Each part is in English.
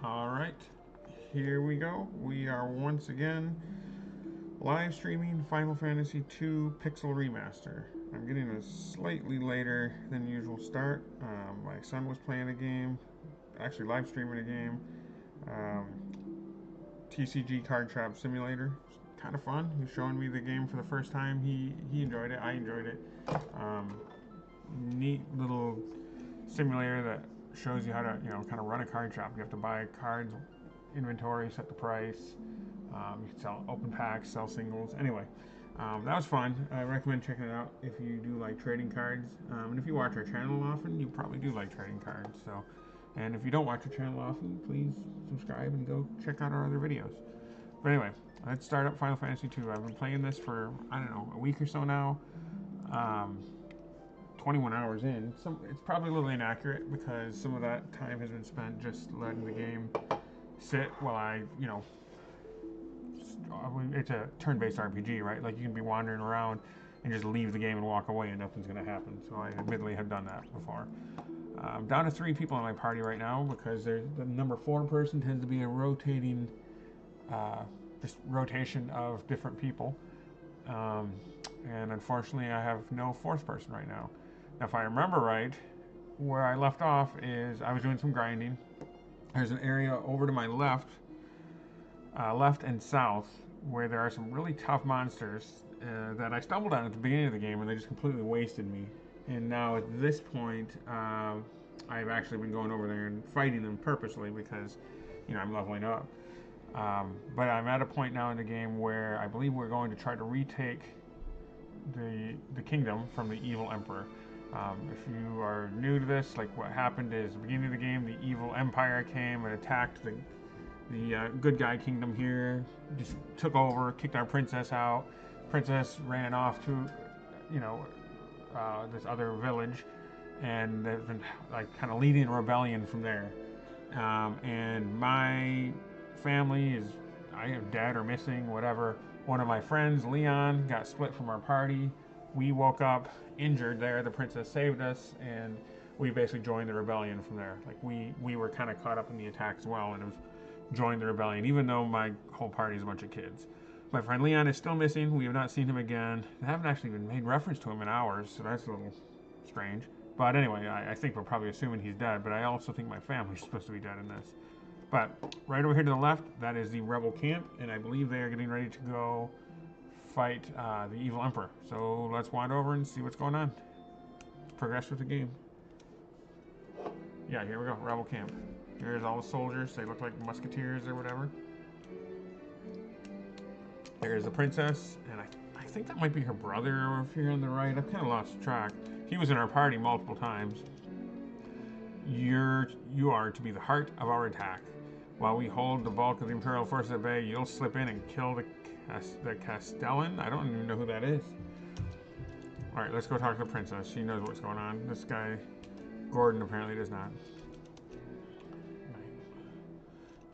Alright, here we go. We are once again live streaming Final Fantasy II Pixel Remaster. I'm getting a slightly later than usual start. My son was playing a game, actually live streaming a game, um, TCG Card Trap Simulator. Kind of fun. He was showing me the game for the first time. He enjoyed it. I enjoyed it. Um, Neat little simulator that shows you how to kind of run a card shop. You have to buy cards, inventory, set the price. You can sell open packs, sell singles. Anyway, that was fun. I recommend checking it out if you do like trading cards. And if you watch our channel often, you probably do like trading cards. So, and if you don't watch our channel often, please subscribe and go check out our other videos. But anyway, let's start up Final Fantasy II. I've been playing this for, I don't know, a week or so now. 21 hours in. It's probably a little inaccurate because some of that time has been spent just letting the game sit while it's a turn-based RPG, right? Like you can be wandering around and just leave the game and walk away and nothing's going to happen. So I admittedly have done that before. I'm down to 3 people in my party right now because the number 4 person tends to be a rotating, just rotation of different people. And unfortunately, I have no 4th person right now. Now, if I remember right, where I left off is I was doing some grinding. There's an area over to my left and south, where there are some really tough monsters that I stumbled on at the beginning of the game, and they just completely wasted me. And now at this point, I've actually been going over there and fighting them purposely because, I'm leveling up. But I'm at a point now in the game where I believe we're going to try to retake the kingdom from the evil emperor. If you are new to this, like what happened is, at the beginning of the game, the evil empire came and attacked the good guy kingdom here, just took over, kicked our princess out. Princess ran off to, this other village, and they've been like kind of leading a rebellion from there. And my family is, I have dead or missing, whatever. One of my friends, Leon, got split from our party. We woke up injured there. The princess saved us, and we basically joined the rebellion from there. Like we were kind of caught up in the attack as well, and have joined the rebellion, even though my whole party is a bunch of kids. My friend Leon is still missing. We have not seen him again. I haven't actually even made reference to him in hours, so that's a little strange. But anyway, I think we're probably assuming he's dead, but I also think my family's supposed to be dead in this. But right over here to the left, that is the rebel camp, and I believe they are getting ready to go fight the evil emperor. So let's wander over and see what's going on. Progress with the game. Yeah, here we go, rebel camp. Here's all the soldiers. They look like musketeers or whatever. There's the princess, and I think that might be her brother over here on the right. I've kind of lost track. He was in our party multiple times. You are to be the heart of our attack. While we hold the bulk of the Imperial forces at bay, you'll slip in and kill the Castellan? I don't even know who that is. Alright, let's go talk to the princess. She knows what's going on. This guy, Gordon, apparently does not.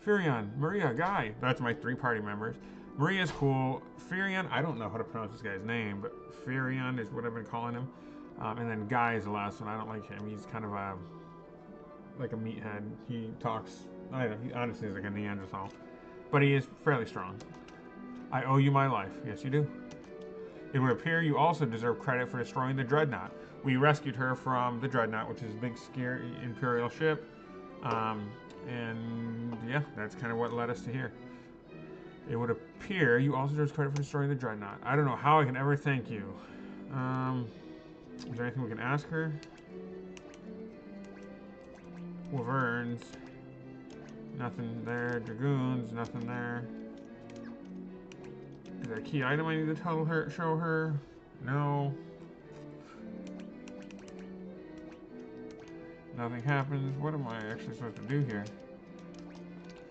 Furion, Maria, Guy. That's my 3 party members. Maria's cool. Furion, I don't know how to pronounce this guy's name, but Furion is what I've been calling him. And then Guy is the last one. I don't like him. He's kind of like a meathead. He talks, I don't know, he honestly is like a Neanderthal. But he is fairly strong. I owe you my life. Yes, you do. It would appear you also deserve credit for destroying the Dreadnought. We rescued her from the Dreadnought, which is a big, scary Imperial ship. And yeah, that's kind of what led us to here. It would appear you also deserve credit for destroying the Dreadnought. I don't know how I can ever thank you. Is there anything we can ask her? Wyverns. Nothing there. Dragoons. Nothing there. Is there a key item I need to show her? No. Nothing happens. What am I actually supposed to do here?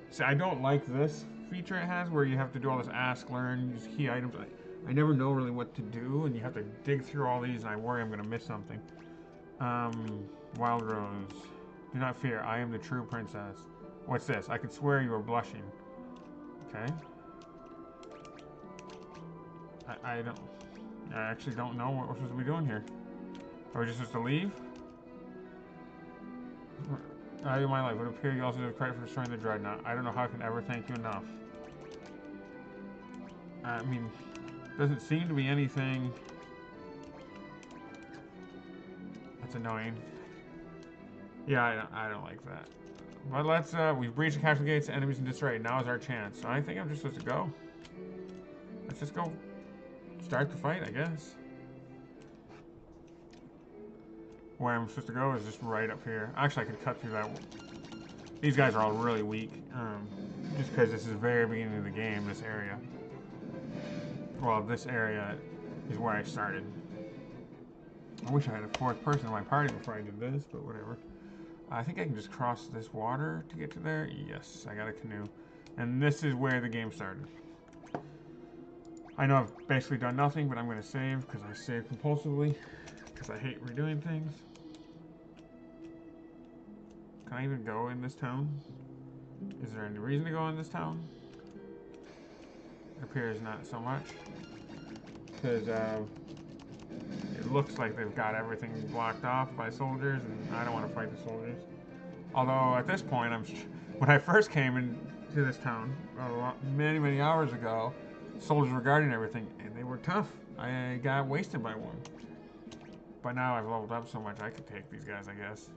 See, I don't like this feature it has where you have to do all this ask, learn, use key items. I never know really what to do, and you have to dig through all these, and I worry I'm going to miss something. Wild Rose. Do not fear, I am the true princess. What's this? I could swear you are blushing. Okay. I actually don't know what we're supposed to be doing here. Are we just supposed to leave? Value of my life. It would appear you also deserve credit for destroying the dreadnought. I don't know how I can ever thank you enough. I mean, doesn't seem to be anything that's annoying. Yeah, I don't like that. But let's, we've breached the castle gates, enemies in disarray. Now is our chance. So I think I'm just supposed to go. Let's just go start the fight, I guess. Where I'm supposed to go is just right up here. Actually, I could cut through that. These guys are all really weak. Just because this is the very beginning of the game, this area. Well, this area is where I started. I wish I had a fourth person in my party before I did this, but whatever. I think I can just cross this water to get to there. Yes, I got a canoe. And this is where the game started. I know I've basically done nothing, but I'm going to save because I save compulsively. Because I hate redoing things. Can I even go in this town? Is there any reason to go in this town? It appears not so much. Because it looks like they've got everything blocked off by soldiers, and I don't want to fight the soldiers. Although at this point, when I first came into this town, many hours ago, soldiers were guarding everything, and they were tough. I got wasted by one. But now I've leveled up so much, I could take these guys, I guess.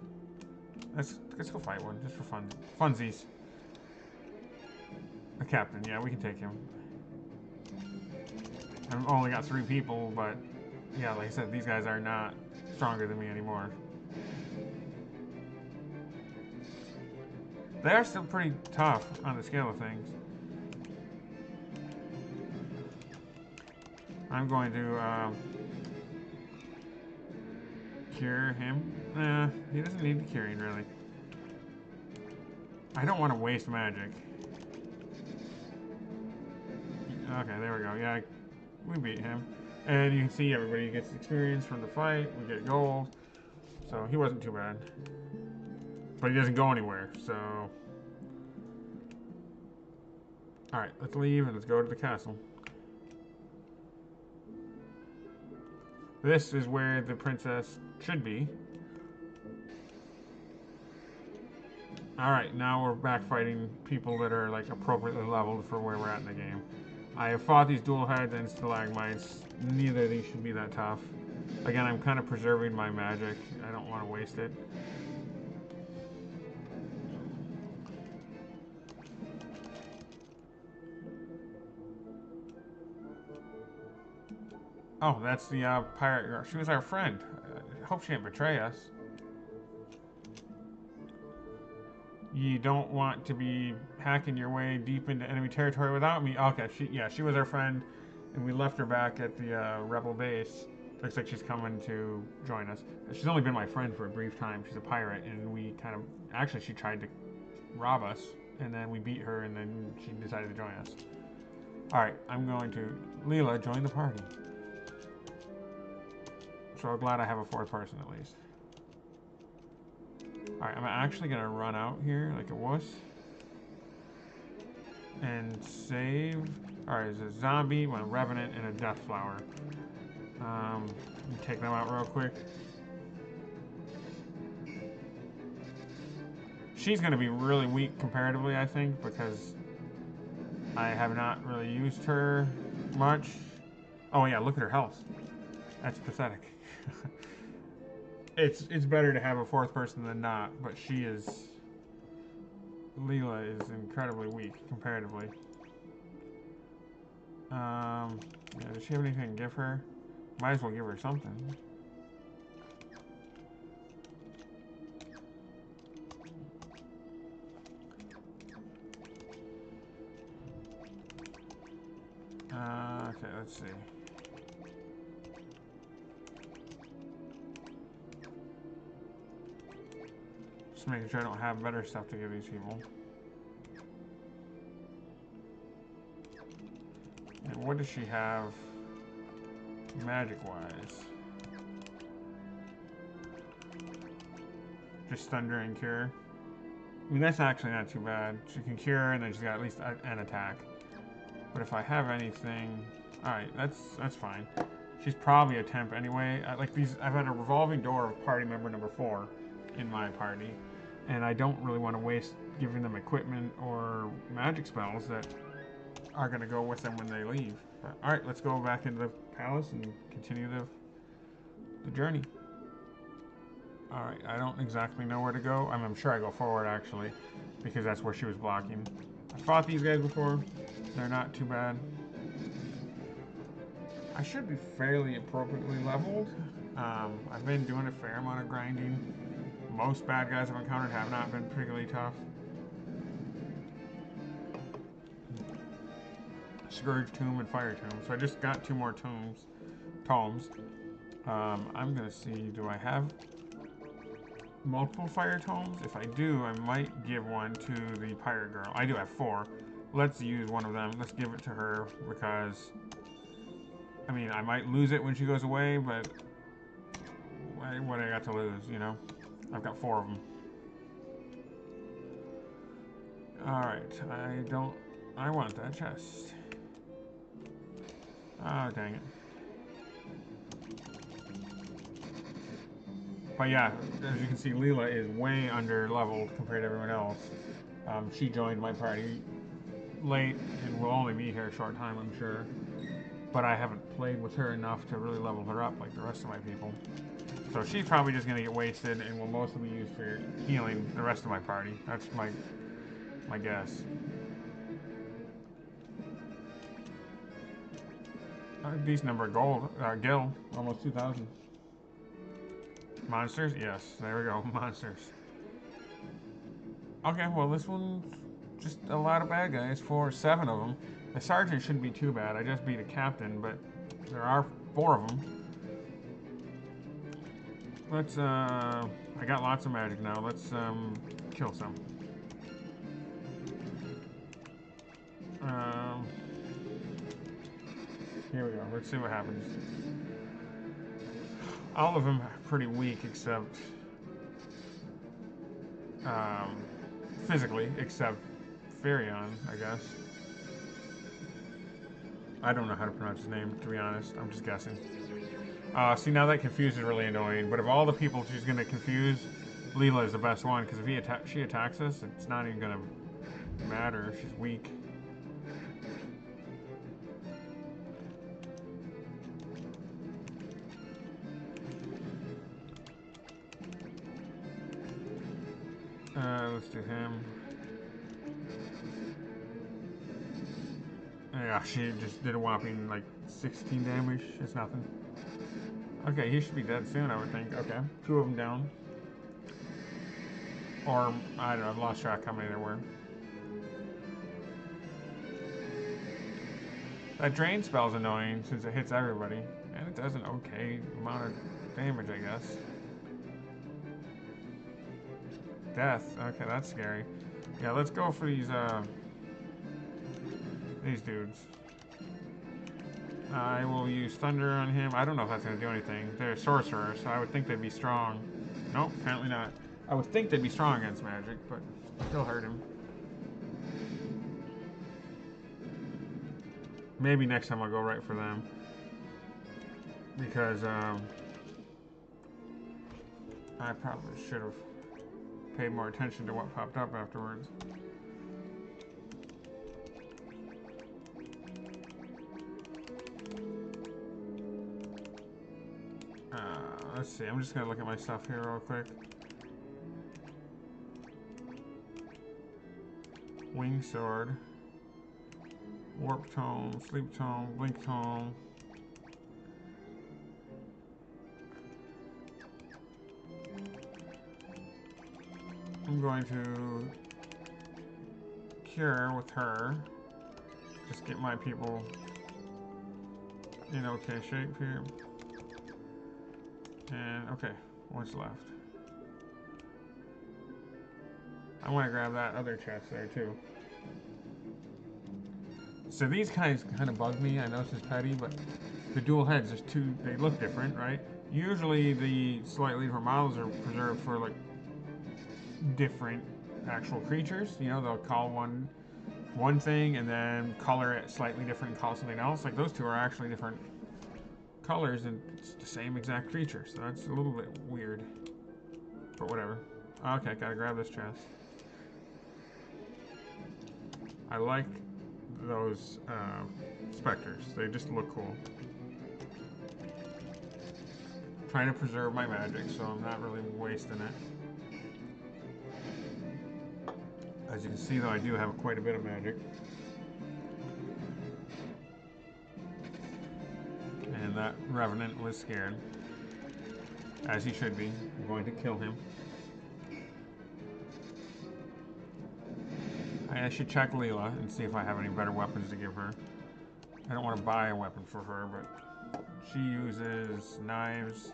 Let's go fight one, just for fun. Funsies. The captain, yeah, we can take him. I've only got 3 people, but yeah, like I said, these guys are not stronger than me anymore. They are still pretty tough on the scale of things. I'm going to cure him. Nah, he doesn't need the curing, really. I don't want to waste magic. Okay, there we go. Yeah, we beat him. And you can see everybody gets experience from the fight. We get gold. So he wasn't too bad. But he doesn't go anywhere, so... Alright, let's leave and let's go to the castle. This is where the princess should be. Alright, now we're back fighting people that are like appropriately leveled for where we're at in the game. I have fought these dual heads and stalagmites. Neither of these should be that tough. Again, I'm kind of preserving my magic. I don't want to waste it. Oh, that's the pirate girl. She was our friend. I hope she didn't betray us. You don't want to be hacking your way deep into enemy territory without me. Okay, she was our friend, and we left her back at the rebel base. Looks like she's coming to join us. She's only been my friend for a brief time. She's a pirate, and we kind of... Actually, she tried to rob us, and then we beat her, and then she decided to join us. Alright, I'm going to... Leela, join the party. So I'm glad I have a 4th person, at least. Alright, I'm actually going to run out here like a wuss. And save... Alright, there's a zombie, one revenant, and a death flower. Let me take them out real quick. She's going to be really weak comparatively, I think, because I have not really used her much. Oh yeah, look at her health. That's pathetic. It's better to have a 4th person than not, but she is... Leela is incredibly weak, comparatively. Yeah, does she have anything to give her? Might as well give her something. Okay, let's see. Just making sure I don't have better stuff to give these people. And what does she have magic-wise? Just thunder and cure. I mean, that's actually not too bad. She can cure, and then she's got at least an attack. But if I have anything... Alright, that's fine. She's probably a temp anyway. Like these, I've had a revolving door of party member number 4 in my party. and I don't really want to waste giving them equipment or magic spells that are going to go with them when they leave. But, all right, let's go back into the palace and continue the journey. All right, I don't exactly know where to go. I'm sure I go forward, actually, because that's where she was blocking. I fought these guys before. They're not too bad. I should be fairly appropriately leveled. I've been doing a fair amount of grinding. Most bad guys I've encountered have not been particularly tough. Scourge Tomb and Fire Tomb. So I just got 2 more tomes. I'm gonna see, do I have multiple fire tomes? If I do, I might give one to the pirate girl. I do have 4. Let's use one of them. Let's give it to her because, I mean, I might lose it when she goes away, but what I got to lose, you know? I've got 4 of them. Alright, I want that chest. Oh, dang it. But yeah, as you can see, Leela is way under leveled compared to everyone else. She joined my party late and will only be here a short time, I'm sure. But I haven't played with her enough to really level her up like the rest of my people. So she's probably just going to get wasted and will mostly be used for healing the rest of my party. That's my guess. A decent number of gil, almost 2,000. Monsters? Yes, there we go, monsters. Okay, well this one's just a lot of bad guys, 7 of them. The sergeant shouldn't be too bad, I just beat a captain, but there are 4 of them. Let's, I got lots of magic now, let's kill some. Here we go, let's see what happens. All of them are pretty weak except, physically, except Furion, I guess. I don't know how to pronounce his name, to be honest. I'm just guessing. See, now that confuse is really annoying, but of all the people she's going to confuse, Leela is the best one, because if she attacks us, it's not even going to matter if she's weak. Let's do him. Yeah, she just did a whopping, like, 16 damage. It's nothing. Okay, he should be dead soon, I would think. Okay, 2 of them down. Or, I don't know, I've lost track how many there were. That drain spell's annoying since it hits everybody. And it does an okay amount of damage, I guess. Death. Okay, that's scary. Yeah, let's go for these dudes. I will use Thunder on him. I don't know if that's going to do anything. They're sorcerers, so I would think they'd be strong. Nope, apparently not. I would think they'd be strong against magic, but still hurt him. Maybe next time I'll go right for them. Because, I probably should have paid more attention to what popped up afterwards. Let's see, I'm just gonna look at my stuff here real quick. Wing Sword, Warp Tome, Sleep Tome, Blink Tome. I'm going to cure with her. Just get my people in okay shape here. And okay, what's left? I want to grab that other chest there too. So these guys kind of bug me. I know this is petty, but the dual heads, they look different, right? Usually the slightly different models are preserved for like different actual creatures. You know, they'll call one thing and then color it slightly different and call something else. Like those two are actually different colors and it's the same exact creature. So that's a little bit weird, but whatever. Okay, gotta grab this chest. I like those specters. They just look cool. Trying to preserve my magic, so I'm not really wasting it. As you can see, though, I do have quite a bit of magic. And that Revenant was scared. As he should be. I'm going to kill him. I should check Leela and see if I have any better weapons to give her. I don't want to buy a weapon for her, but she uses knives.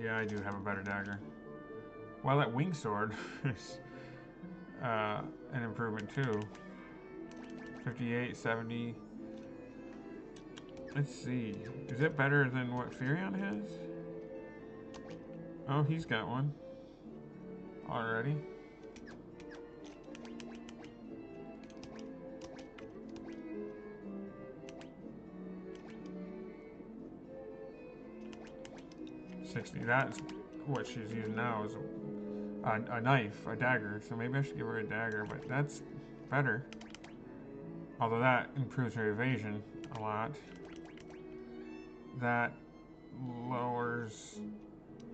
Yeah, I do have a better dagger. Well, that wing sword is an improvement too. 58, 70. Let's see. Is it better than what Furion has? Oh, he's got one already. That's what she's using now is a knife, a dagger. So maybe I should give her a dagger, but that's better. Although that improves her evasion a lot. That lowers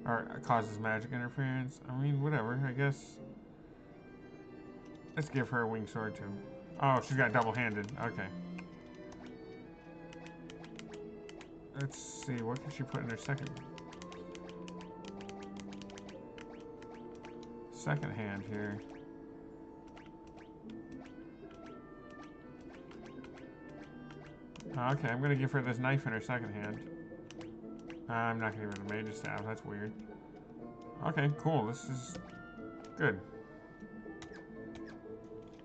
or causes magic interference. I mean, whatever. I guess. Let's give her a winged sword too. Oh, she's got double-handed. Okay. Let's see. What can she put in her second hand here? Okay, I'm gonna give her this knife in her second hand. I'm not gonna give her the mage's staff. That's weird. Okay, cool. This is good.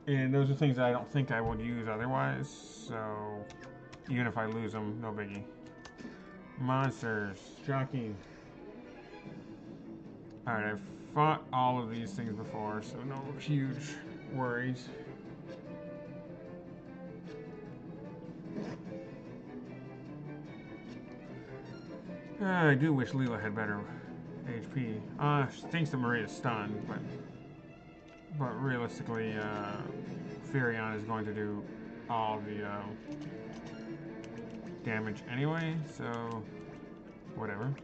And those are things that I don't think I would use otherwise. So even if I lose them, no biggie. Monsters. Shocking. Alright, I've fought all of these things before, so no huge worries. I do wish Leela had better HP. She thinks that Maria's stunned, but realistically, Furion is going to do all the damage anyway, so whatever.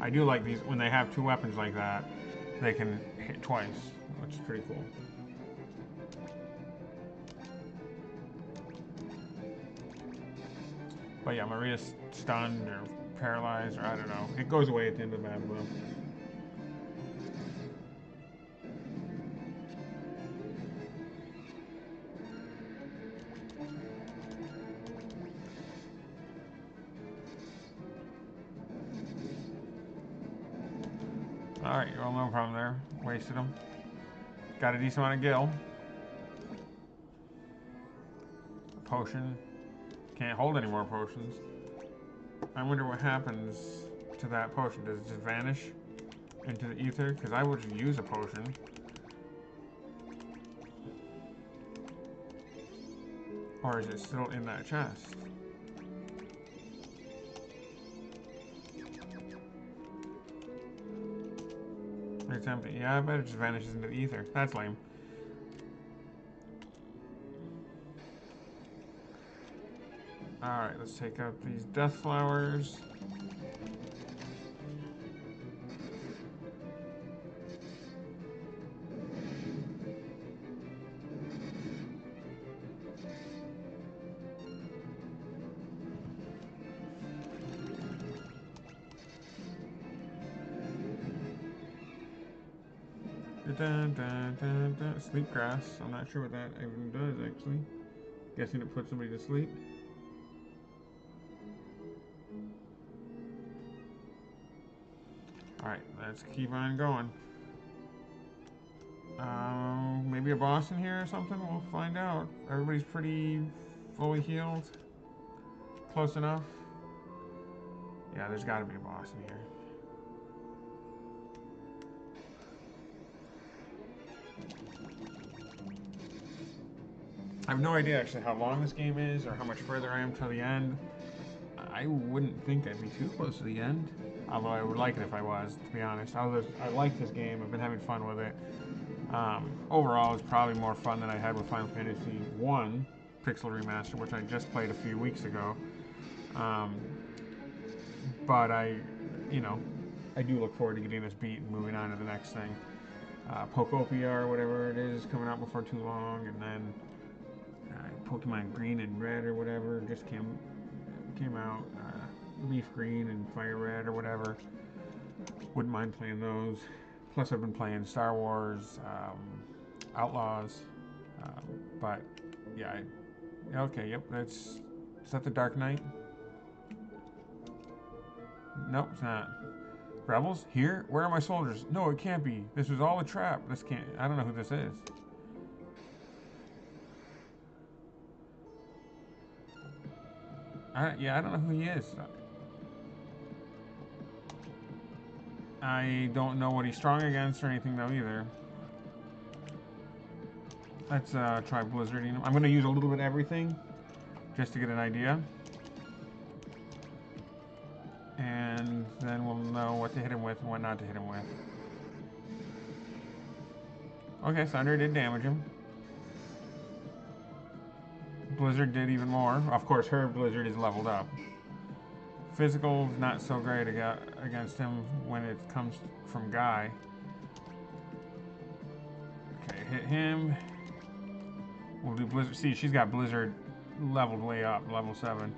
I do like these, when they have two weapons like that, they can hit twice, which is pretty cool. But yeah, Maria's stunned or paralyzed, or I don't know. It goes away at the end of the battle, though. Alright, well, no problem there. Wasted them. Got a decent amount of gil. A potion. Can't hold any more potions. I wonder what happens to that potion. Does it just vanish into the ether? Because I would use a potion. Or is it still in that chest? It's empty. Yeah, I bet it just vanishes into the ether. That's lame. Alright, let's take out these death flowers. Dun, dun, dun, dun. Sleep grass. I'm not sure what that even does, actually. Guessing it puts somebody to sleep. Alright, let's keep on going. Maybe a boss in here or something? We'll find out. Everybody's pretty fully healed. Close enough. Yeah, there's got to be a boss in here. I have no idea actually how long this game is or how much further I am till the end. I wouldn't think I'd be too close to the end. Although I would like it if I was, to be honest. I like this game. I've been having fun with it. Overall, it's probably more fun than I had with Final Fantasy 1 Pixel Remaster, which I just played a few weeks ago. Um, but you know, I do look forward to getting this beat and moving on to the next thing. Pokopia or whatever it is coming out before too long, and then Pokemon Green and Red or whatever just came out. Leaf Green and Fire Red or whatever. Wouldn't mind playing those. Plus, I've been playing Star Wars, Outlaws, but yeah. Okay, yep. Is that the Dark Knight? Nope, it's not. Rebels? Here? Where are my soldiers? No, it can't be. This was all a trap. This can't. I don't know who this is. Yeah, I don't know who he is. I don't know what he's strong against or anything though either. Let's try blizzarding him. I'm going to use a little bit of everything just to get an idea. And then we'll know what to hit him with and what not to hit him with. Okay, Thunder did damage him. Blizzard did even more. Of course, her Blizzard is leveled up. Physical, not so great against him when it comes from Guy. Okay, hit him. We'll do Blizzard. See, she's got Blizzard leveled way up, level 7.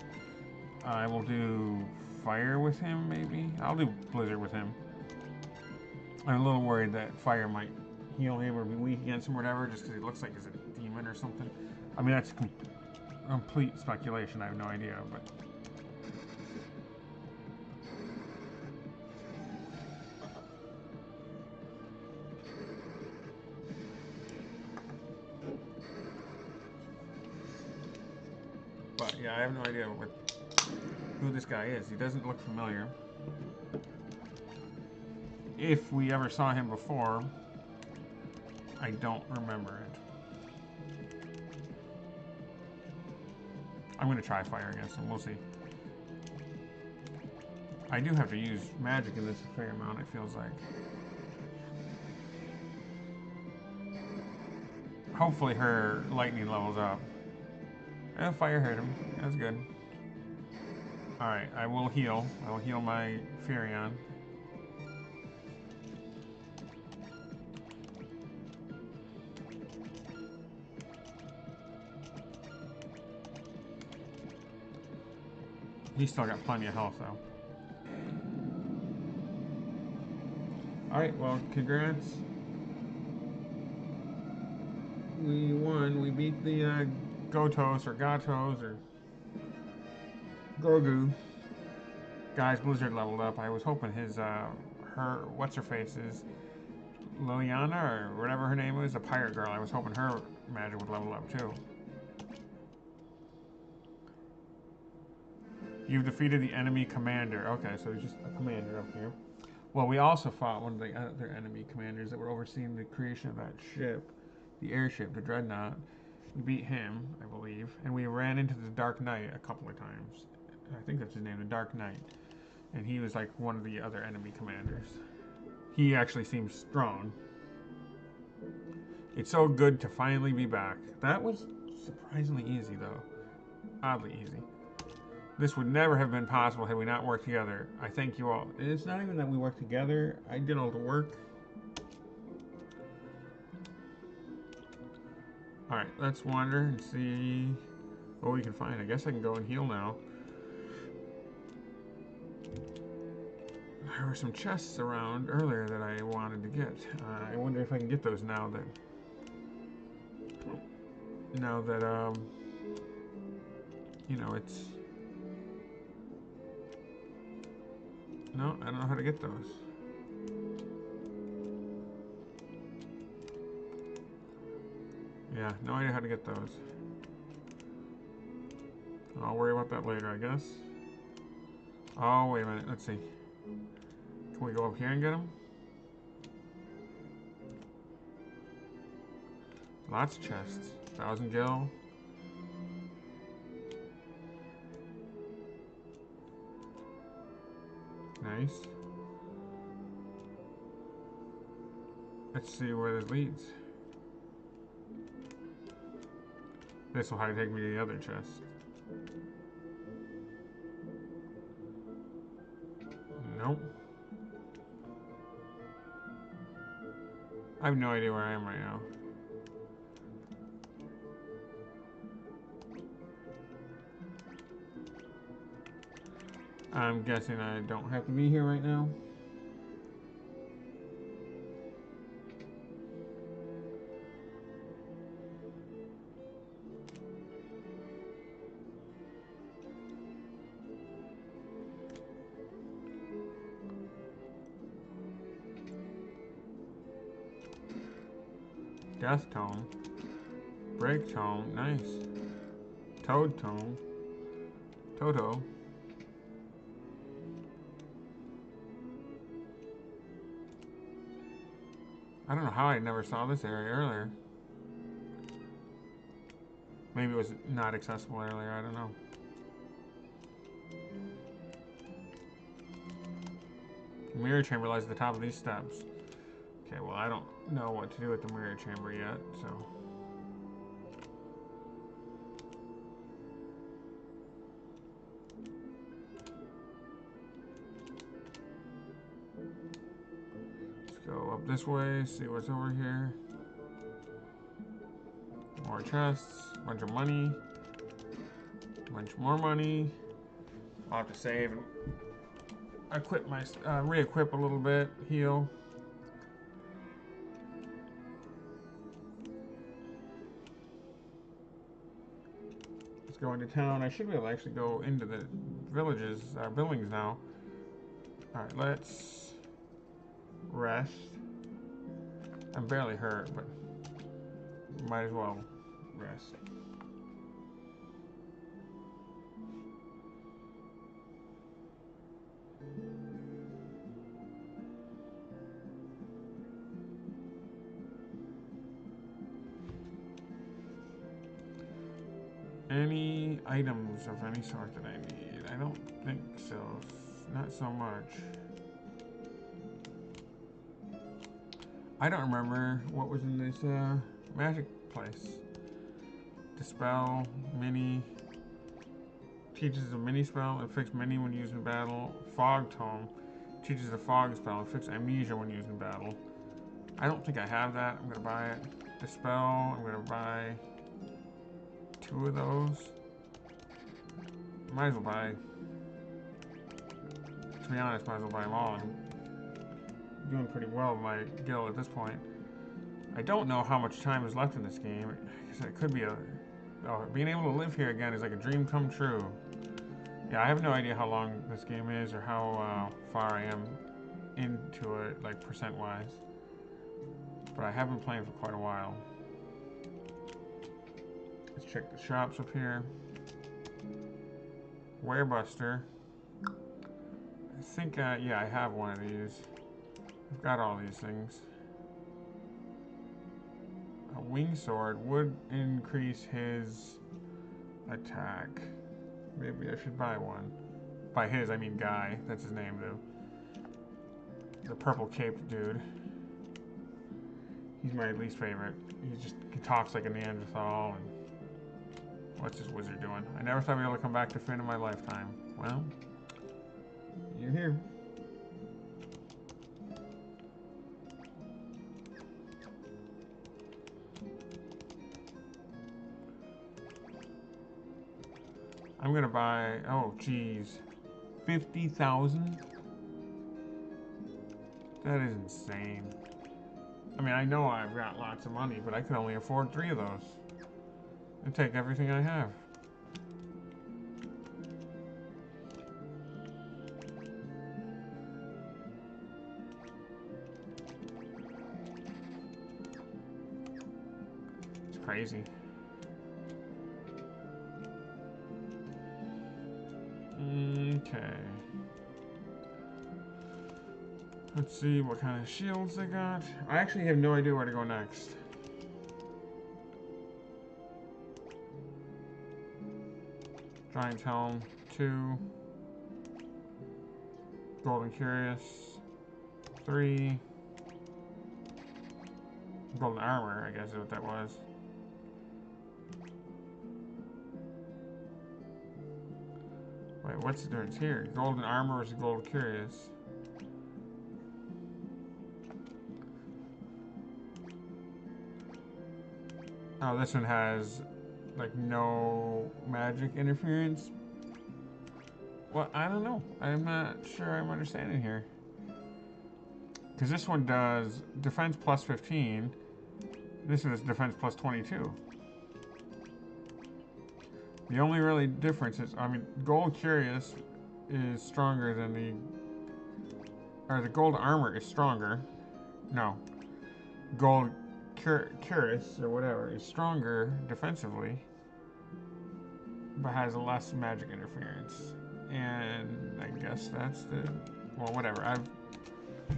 I will do Fire with him, maybe? I'll do Blizzard with him. I'm a little worried that Fire might heal him or be weak against him or whatever, just because it looks like he's a demon or something. I mean, that's complete speculation. I have no idea, but... But, yeah, I have no idea who this guy is. He doesn't look familiar. If we ever saw him before, I don't remember it. I'm going to try Fire against him. We'll see. I do have to use magic in this a fair amount, it feels like. Hopefully her lightning levels up. And Fire hurt him. That's good. Alright, I will heal. I will heal my Furion. He's still got plenty of health, though. Alright, well, congrats. We won. We beat the Gotos or Gatos or Grogu. Guy's Blizzard leveled up. I was hoping his, what's-her-face is Liliana or whatever her name was, the pirate girl. I was hoping her magic would level up, too. You've defeated the enemy commander. Okay, so he's just a commander up here. Well, we also fought one of the other enemy commanders that were overseeing the creation of that ship, the airship, the Dreadnought. We beat him, I believe, and we ran into the Dark Knight a couple of times. I think that's his name, the Dark Knight. And he was like one of the other enemy commanders. He actually seems strong. It's so good to finally be back. That was surprisingly easy, though. Oddly easy. This would never have been possible had we not worked together. I thank you all. It's not even that we worked together. I did all the work. Alright, let's wander and see what we can find. I guess I can go and heal now. There were some chests around earlier that I wanted to get. I wonder if I can get those now that you know, it's... No, I don't know how to get those. Yeah, no idea how to get those. I'll worry about that later, I guess. Oh, wait a minute. Let's see. Can we go up here and get them? Lots of chests. 1,000 gil. Nice. Let's see where this leads. This will probably take me to the other chest. Nope. I have no idea where I am right now. I'm guessing I don't have to be here right now. Death Tome. Break Tome. Nice. Toad Tome. Toto. I don't know how I never saw this area earlier. Maybe it was not accessible earlier, I don't know. Mirror chamber lies at the top of these steps. Okay, well I don't know what to do with the mirror chamber yet, so. Let's go up this way, see what's over here. More chests, bunch of money, bunch more money. I'll have to save and equip my, re-equip a little bit, heal. Let's go into town. I should be able to actually go into the villages, buildings now. Alright, let's rest. I'm barely hurt, but might as well rest. Any items of any sort that I need? I don't think so. Not so much. I don't remember what was in this magic place. Dispel, mini. Teaches a mini spell and fix mini when used in battle. Fog Tome. Teaches a fog spell and fix amnesia when used in battle. I don't think I have that. I'm going to buy it. Dispel. I'm going to buy 2 of those. Might as well buy. To be honest, might as well buy them all. I'm doing pretty well with my guild at this point. I don't know how much time is left in this game. I guess it could be a... Oh, being able to live here again is like a dream come true. Yeah, I have no idea how long this game is or how far I am into it, like percent-wise. But I have been playing for quite a while. Let's check the shops up here. Werebuster. I think, yeah, I have one of these. I've got all these things. A wing sword would increase his attack. Maybe I should buy one. By his, I mean Guy. That's his name, though. The purple caped dude. He's my least favorite. He talks like a Neanderthal. And what's this wizard doing? I never thought I'd be able to come back to Finn in my lifetime. Well, you're here. I'm gonna buy, oh geez, 50,000? That is insane. I mean, I know I've got lots of money, but I could only afford 3 of those. It'd take everything I have. It's crazy. Okay. Let's see what kind of shields they got. I actually have no idea where to go next. Giant's Helm, 2. Golden Curious, 3. Golden Armor, I guess is what that was. Wait, what's the difference here? Golden Armor versus Golden Curious. Oh, this one has, like, no magic interference. Well, I don't know. I'm not sure I'm understanding here. Because this one does defense plus 15. This is defense plus 22. The only really difference is, I mean, Gold Curious is stronger than the Gold Armor is stronger. No. Gold Curious, or whatever, is stronger defensively, but has less magic interference. And I guess that's the, well, whatever. I'm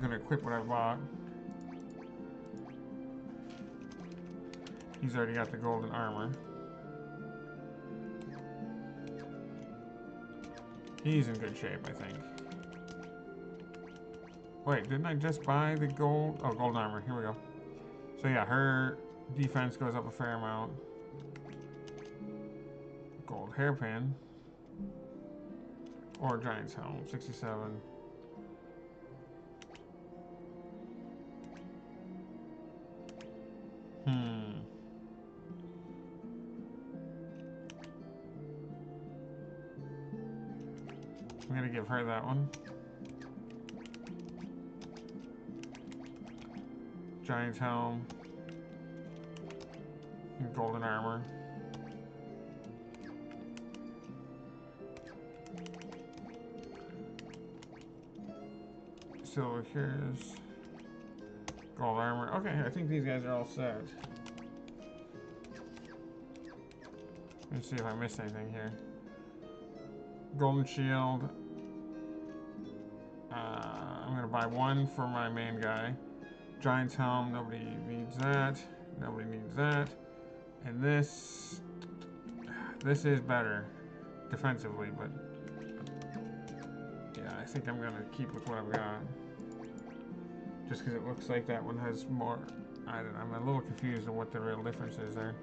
gonna equip what I bought. He's already got the golden armor. He's in good shape, I think. Wait, didn't I just buy the gold? Oh, golden armor. Here we go. So yeah, her defense goes up a fair amount. Gold hairpin. Or Giant's Helm, 67. I'm gonna give her that one. Giant's Helm. And golden armor. Silver Curious. Gold armor. Okay, I think these guys are all set. Let's see if I missed anything here. Golden Shield. I'm gonna buy one for my main guy. Giant's Helm, nobody needs that. Nobody needs that. And this is better defensively, but yeah, I think I'm gonna keep with what I've got. Just because it looks like that one has more, I don't know, I'm a little confused on what the real difference is there.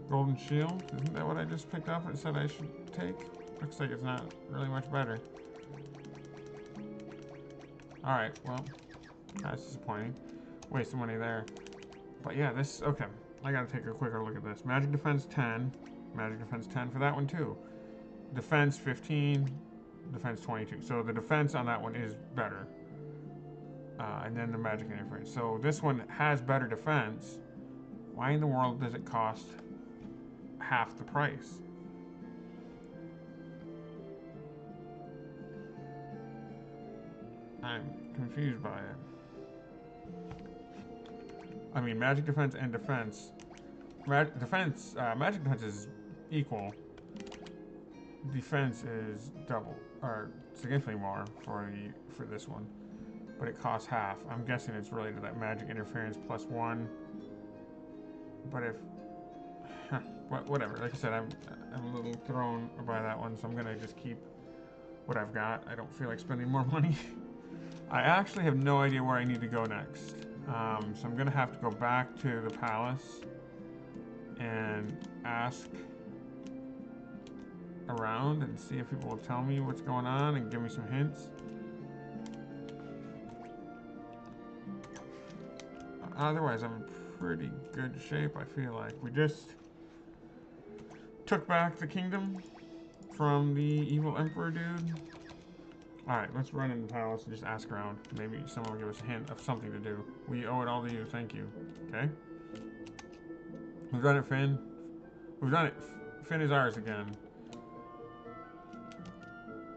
Golden Shield, isn't that what I just picked up and said I should take? Looks like it's not really much better. Alright, well, that's disappointing. Wasted money there. But yeah, this, okay. I gotta take a quicker look at this. Magic Defense 10. Magic Defense 10 for that one too. Defense 15. Defense 22. So the defense on that one is better. And then the magic interference. So this one has better defense. Why in the world does it cost half the price? I'm confused by it. I mean, magic defense and defense. Magic defense is equal. Defense is double, or significantly more for this one, but it costs half. I'm guessing it's related to that magic interference plus 1. But if, whatever. Like I said, I'm a little thrown by that one, so I'm gonna just keep what I've got. I don't feel like spending more money. I actually have no idea where I need to go next. So I'm gonna have to go back to the palace and ask around and see if people will tell me what's going on and give me some hints. Otherwise, I'm in pretty good shape, I feel like. We just took back the kingdom from the evil emperor dude. Alright, let's run in the palace and just ask around. Maybe someone will give us a hint of something to do. We owe it all to you, thank you. Okay? We've done it, Finn. We've done it. Finn is ours again.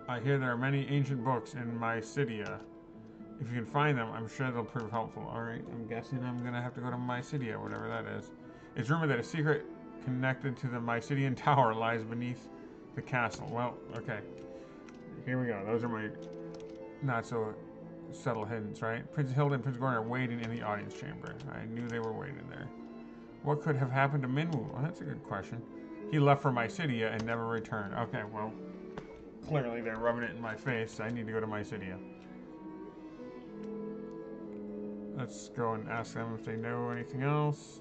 I hear there are many ancient books in Mysidia. If you can find them, I'm sure they'll prove helpful. Alright, I'm guessing I'm gonna have to go to Mysidia, whatever that is. It's rumored that a secret connected to the Mysidian Tower lies beneath the castle. Well, okay. Here we go. Those are my not so subtle hints, right? Prince Hilda and Prince Gordon are waiting in the audience chamber. I knew they were waiting there. What could have happened to Minwoo? Well, that's a good question. He left for Mysidia and never returned. Okay, well, clearly they're rubbing it in my face. I need to go to Mysidia. Let's go and ask them if they know anything else.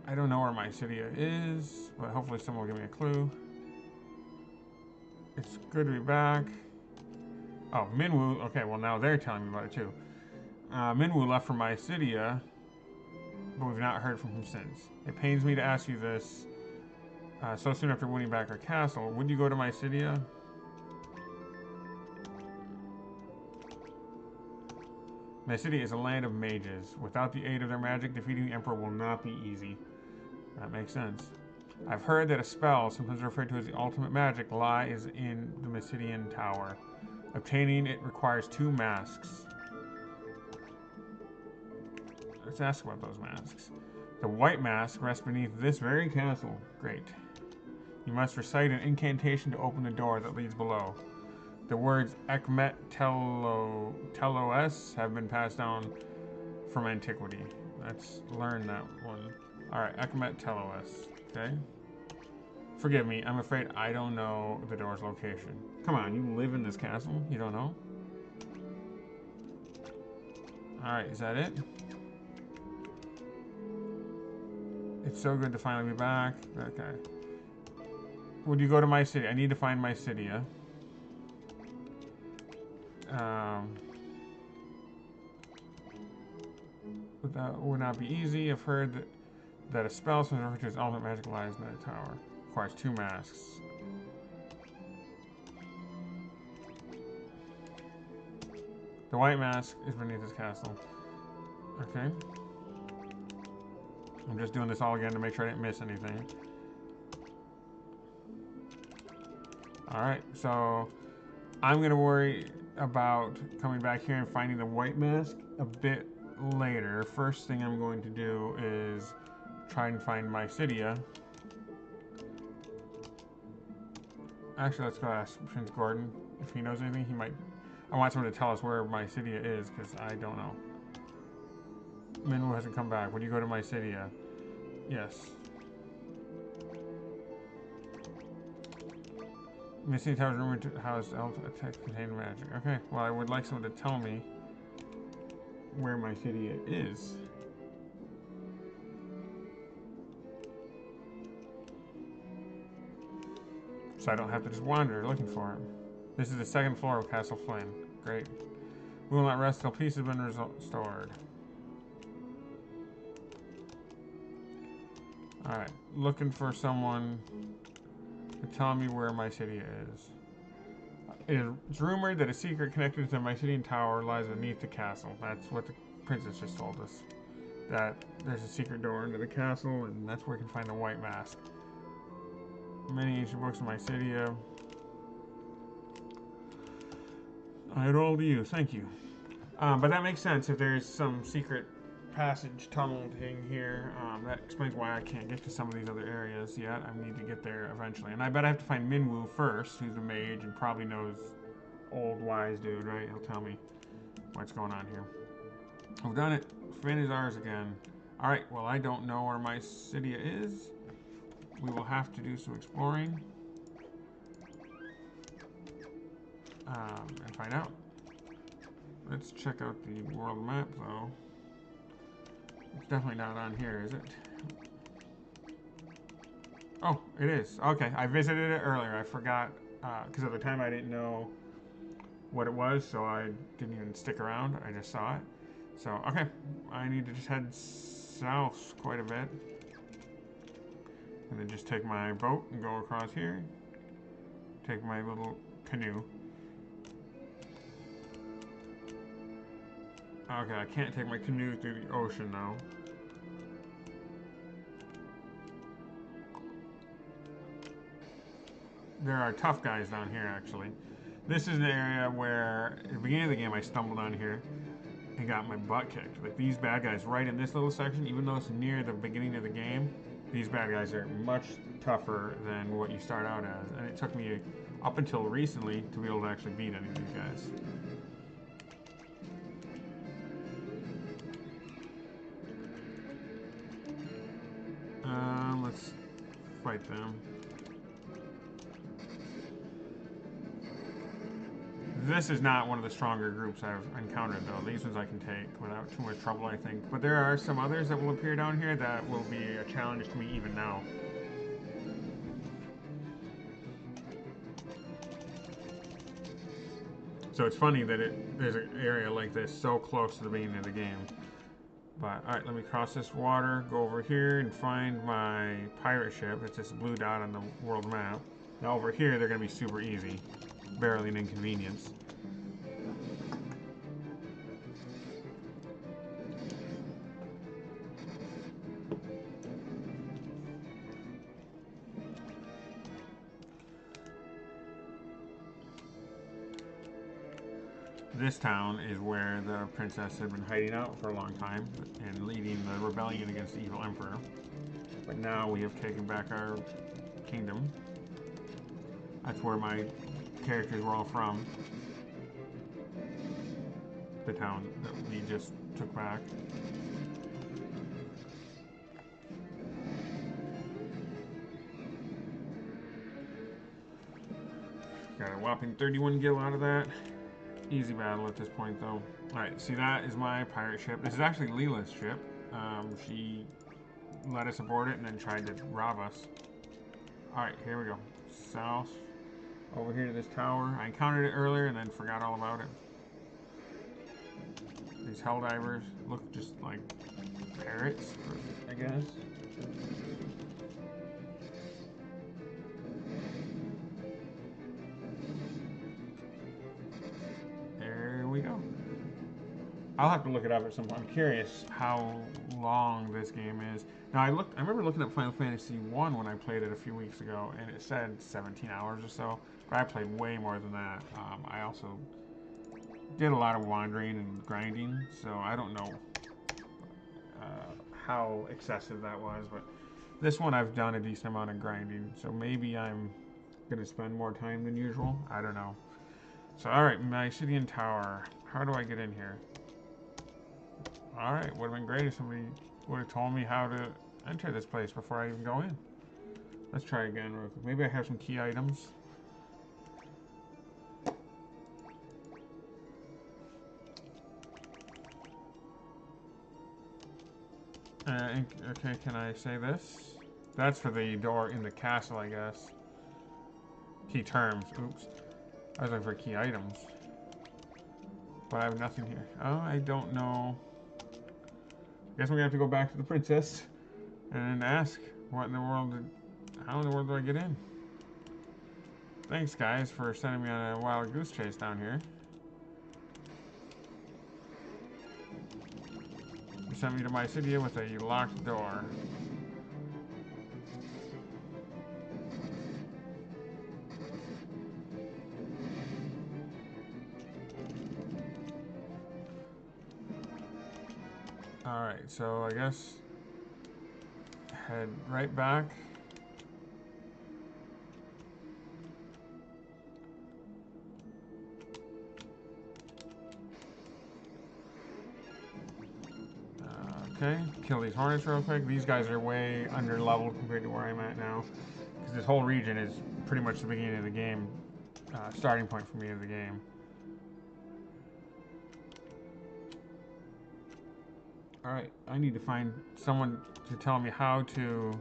I don't know where Mysidia is, but hopefully someone will give me a clue. It's good to be back. Oh, Minwoo. Okay, well now they're telling me about it too. Minwoo left for Mysidia, but we've not heard from him since. It pains me to ask you this. So soon after winning back our castle, would you go to Mysidia? Mysidia is a land of mages. Without the aid of their magic, defeating the Emperor will not be easy. That makes sense. I've heard that a spell, sometimes referred to as the ultimate magic, lies in the Mysidian Tower. Obtaining it requires 2 masks. Let's ask about those masks. The white mask rests beneath this very castle. Great. You must recite an incantation to open the door that leads below. The words Ekmet Telos have been passed down from antiquity. Let's learn that one. Alright, Ekmet Telos. Okay. Forgive me, I'm afraid I don't know the door's location. Come on, you live in this castle? You don't know? Alright, is that it? It's so good to finally be back. Okay. Would you go to Mysidia? I need to find Mysidia. That would not be easy. I've heard that a spell, sometimes referred to as ultimate magic, lies in that tower. Requires 2 masks. The white mask is beneath this castle. Okay. I'm just doing this all again to make sure I didn't miss anything. Alright, so I'm going to worry about coming back here and finding the white mask a bit later. First thing I'm going to do is try and find Mysidia. Actually, let's go ask Prince Gordon if he knows anything. He might. I want someone to tell us where Mysidia is because I don't know. Minwoo hasn't come back. Would you go to Mysidia? Yes. Missing Tower's rumored to house elf attack contained magic. Okay, well I would like someone to tell me where Mysidia is. So I don't have to just wander looking for him. This is the 2nd floor of Castle Flynn. Great. We will not rest till peace has been restored. Alright, looking for someone to tell me where Mysidia is. It's rumored that a secret connected to the Mysidian Tower lies beneath the castle. That's what the princess just told us. That there's a secret door into the castle, and that's where you can find the white mask. Many ancient books in Mysidia. I had all to you, thank you. But that makes sense if there's some secret passage tunnel thing here. That explains why I can't get to some of these other areas yet. I need to get there eventually. And I bet I have to find Minwoo first, who's a mage and probably knows old wise dude, right? He'll tell me what's going on here. We've done it. Finn is ours again. Alright, well I don't know where Mysidia is. We will have to do some exploring. And find out. Let's check out the world map though. It's definitely not on here, is it? Oh, it is. Okay, I visited it earlier. I forgot, because at the time I didn't know what it was, so I didn't even stick around. I just saw it. So, okay, I need to just head south quite a bit. And then just take my boat and go across here. Take my little canoe. Okay, I can't take my canoe through the ocean though. There are tough guys down here actually. This is an area where at the beginning of the game I stumbled on here and got my butt kicked. Like these bad guys right in this little section, even though it's near the beginning of the game, these bad guys are much tougher than what you start out as. And it took me up until recently to be able to actually beat any of these guys. fight them. This is not one of the stronger groups I've encountered, though. These ones I can take without too much trouble, I think. But there are some others that will appear down here that will be a challenge to me even now. So it's funny that there's an area like this so close to the beginning of the game. But, alright, let me cross this water, go over here, and find my pirate ship. It's this blue dot on the world map. Now over here, they're going to be super easy. Barely an inconvenience. This town is where the princess had been hiding out for a long time and leading the rebellion against the evil emperor. But now we have taken back our kingdom. That's where my characters were all from. The town that we just took back. Got a whopping 31 gil out of that. Easy battle at this point, though. Alright, see, that is my pirate ship. This is actually Leela's ship. She let us aboard it and then tried to rob us. Alright, here we go. South. Over here to this tower. I encountered it earlier and then forgot all about it. These helldivers look just like parrots, I guess. There we go. I'll have to look it up at some point. I'm curious how long this game is. Now I remember looking up Final Fantasy 1 when I played it a few weeks ago, and it said 17 hours or so. But I played way more than that. I also did a lot of wandering and grinding, so I don't know how excessive that was. But this one I've done a decent amount of grinding, so maybe I'm gonna spend more time than usual. I don't know. So alright, my city and tower. How do I get in here? Alright, would have been great if somebody would have told me how to enter this place before I even go in. Let's try again real quick. Maybe I have some key items. Okay, can I say this? That's for the door in the castle, I guess. Key terms. Oops. I was looking for key items. But I have nothing here. Oh, I don't know. I guess I'm gonna have to go back to the princess and ask what in the world how in the world do I get in? Thanks guys for sending me on a wild goose chase down here. You sent me to my city with a locked door. Alright, so I guess head right back. Okay, kill these hornets real quick. These guys are way under leveled compared to where I'm at now. Because this whole region is pretty much the beginning of the game, starting point for me of the game. Alright, I need to find someone to tell me how to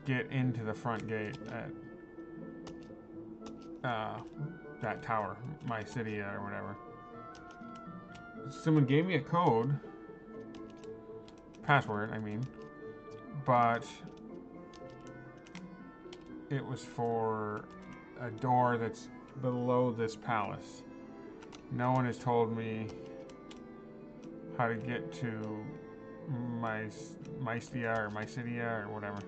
get into the front gate at that tower, my city or whatever. Someone gave me a code, password, I mean, but it was for a door that's below this palace. No one has told me how to get to my city or whatever.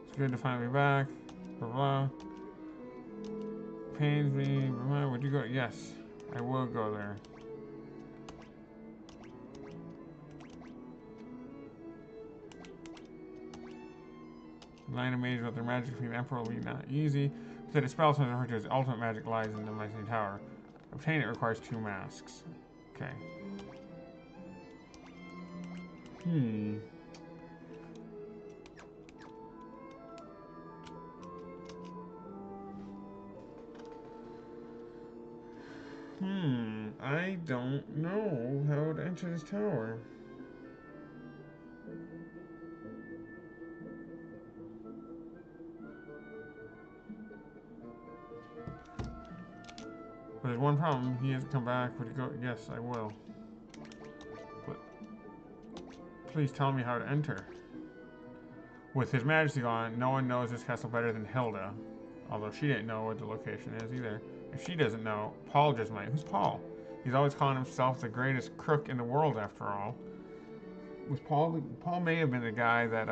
It's good to finally be back. Blah blah. Pains me. Blah, would you go? Yes, I will go there. Line of mage with their magic between the Emperor will be not easy. So the spell referred to as ultimate magic lies in the Missing Tower. Obtaining it requires 2 masks. Okay. I don't know how to enter this tower. But there's one problem. He hasn't come back. Would he go? Yes, I will. But please tell me how to enter. With His Majesty gone, no one knows this castle better than Hilda. Although she didn't know what the location is either. If she doesn't know, Paul just might. Who's Paul? He's always calling himself the greatest crook in the world, after all. Was Paul? Paul may have been the guy that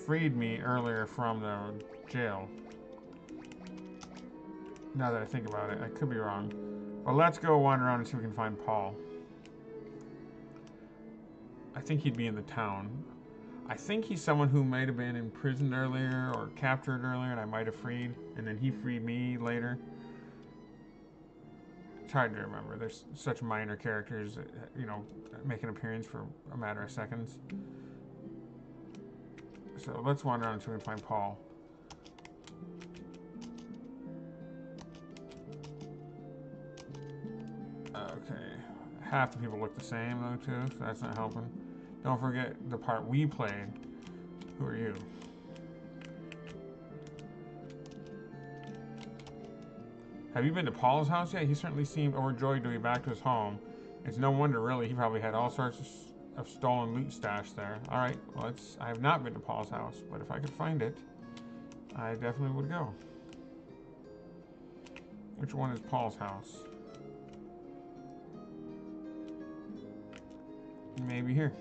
freed me earlier from the jail. Now that I think about it, I could be wrong. But let's go wander around and see if we can find Paul. I think he'd be in the town. I think he's someone who might have been imprisoned earlier or captured earlier and I might have freed, and then he freed me later. It's hard to remember. There's such minor characters that, you know, make an appearance for a matter of seconds. So let's wander around until we find Paul. Okay. Half the people look the same though too, so that's not helping. Don't forget the part we played. Who are you? Have you been to Paul's house yet? He certainly seemed overjoyed to be back to his home. It's no wonder, really. He probably had all sorts of stolen loot stashed there. Alright, well, I have not been to Paul's house, but if I could find it, I definitely would go. Which one is Paul's house? Maybe here.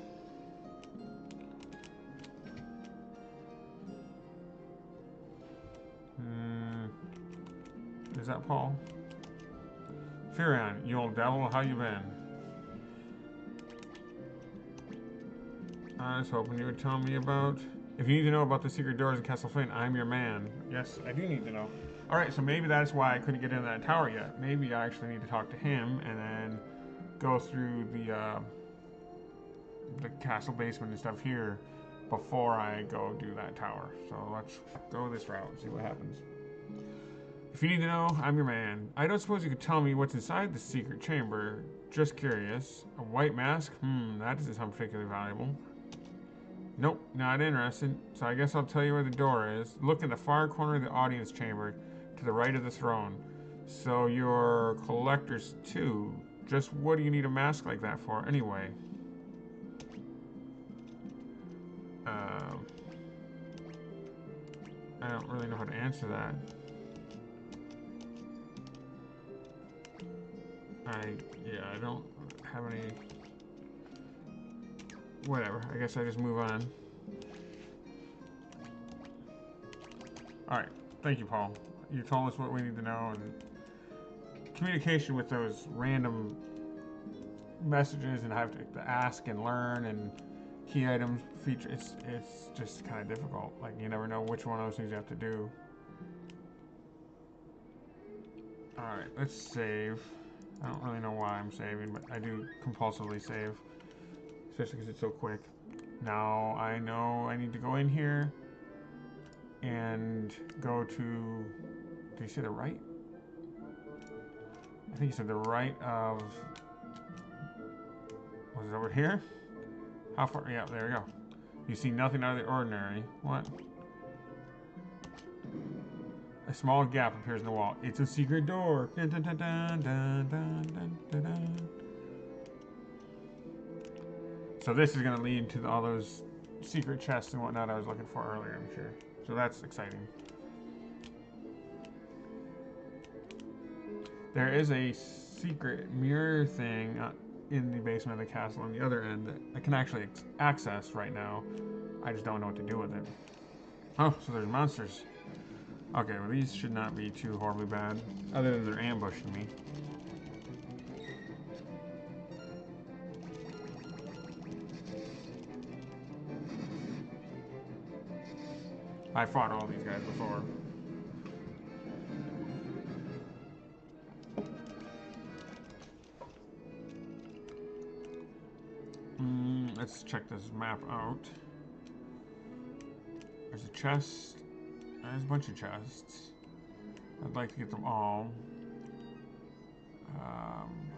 Is that Paul? Furion, you old devil, how you been? I was hoping you would tell me about... If you need to know about the secret doors in Castle Flint, I'm your man. Yes, I do need to know. Alright, so maybe that's why I couldn't get into that tower yet. Maybe I actually need to talk to him and then go through the castle basement and stuff here before I go do that tower. So let's go this route and see what happens. If you need to know, I'm your man. I don't suppose you could tell me what's inside the secret chamber. Just curious. A white mask? That doesn't sound particularly valuable. Nope, not interested. So I guess I'll tell you where the door is. Look in the far corner of the audience chamber to the right of the throne. So you're collectors too. Just what do you need a mask like that for anyway? I don't really know how to answer that. I don't have any... Whatever, I guess I just move on. Alright, thank you, Paul. You told us what we need to know, and communication with those random messages and have to ask and learn and key items feature, it's just kind of difficult. Like, you never know which one of those things you have to do. Alright, let's save. I don't really know why I'm saving, but I do compulsively save. Especially because it's so quick. Now I know I need to go in here and go to... Did you say the right? I think you said the right of... Was it over here? How far? Yeah, there we go. You see nothing out of the ordinary. What? A small gap appears in the wall. It's a secret door. Dun, dun, dun, dun, dun, dun, dun, dun. So this is going to lead to all those secret chests and whatnot I was looking for earlier, I'm sure. So that's exciting. There is a secret mirror thing in the basement of the castle on the other end that I can actually access right now. I just don't know what to do with it. Oh, so there's monsters. Okay, well these should not be too horribly bad, other than they're ambushing me. I fought all these guys before. let's check this map out. There's a chest. There's a bunch of chests. I'd like to get them all.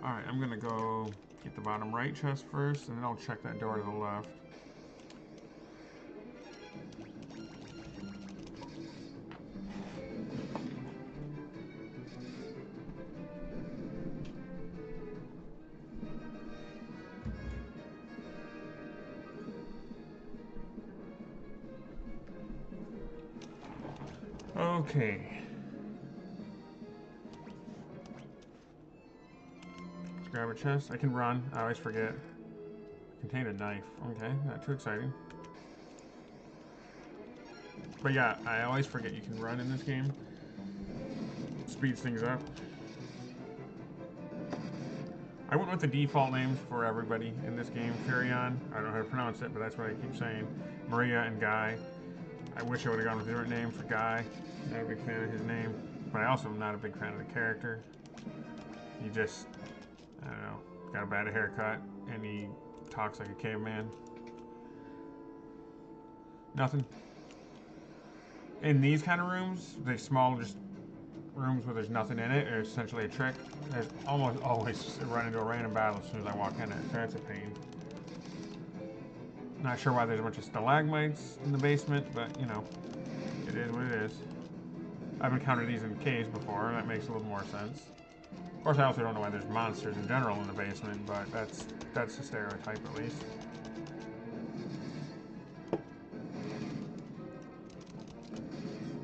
Alright, I'm gonna go get the bottom right chest first, and then I'll check that door to the left. Okay. Let's grab a chest. I can run. I always forget. Contain a knife. Okay, not too exciting. But yeah, I always forget you can run in this game. Speeds things up. I went with the default names for everybody in this game. Furion, I don't know how to pronounce it, but that's what I keep saying. Maria and Guy. I wish I would have gone with a different name for Guy. Not a big fan of his name. But I also am not a big fan of the character. He just, I don't know, got a bad haircut, and he talks like a caveman. Nothing. In these kind of rooms, the small just rooms where there's nothing in it, are essentially a trick. There's almost always run into a random battle as soon as I walk in it, so that's a pain. Not sure why there's a bunch of stalagmites in the basement, but you know, it is what it is. I've encountered these in caves before, and that makes a little more sense. Of course, I also don't know why there's monsters in general in the basement, but that's a stereotype at least.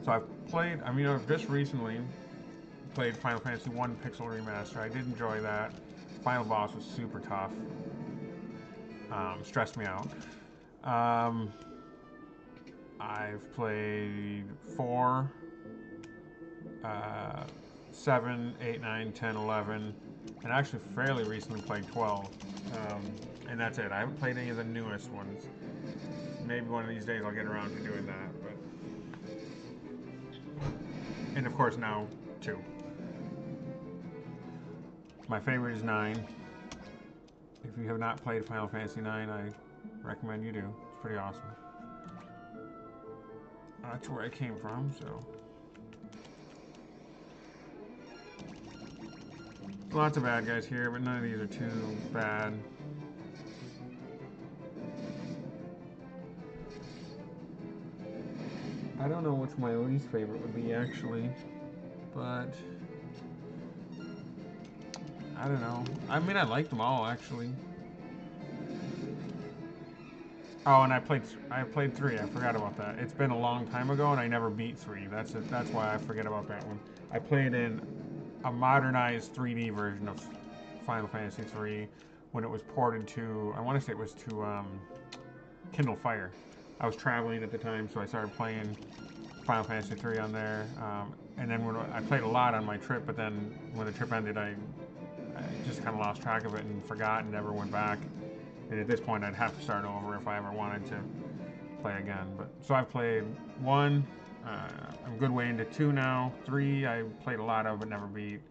So I've played, I've just recently played Final Fantasy 1 Pixel Remaster. I did enjoy that. Final boss was super tough. Stressed me out. I've played 4, 7, 8, 9, 10, 11, and actually fairly recently played 12. And that's it. I haven't played any of the newest ones. Maybe one of these days I'll get around to doing that. But and of course now 2. My favorite is 9. If you have not played Final Fantasy 9, I recommend you do. It's pretty awesome. That's where I came from, so. Lots of bad guys here, but none of these are too bad. I don't know which my least favorite would be, actually, but I don't know. I mean, I like them all, actually. Oh, and I played 3. I forgot about that. It's been a long time ago, and I never beat 3. That's why I forget about that one. I played in a modernized 3D version of Final Fantasy 3 when it was ported to, I want to say it was to Kindle Fire. I was traveling at the time, so I started playing Final Fantasy 3 on there. And then when I played a lot on my trip, but then when the trip ended, I just kind of lost track of it and forgot and never went back. And at this point, I'd have to start over if I ever wanted to play again. But so I've played 1. I'm a good way into 2 now. 3, I played a lot of, but never beat.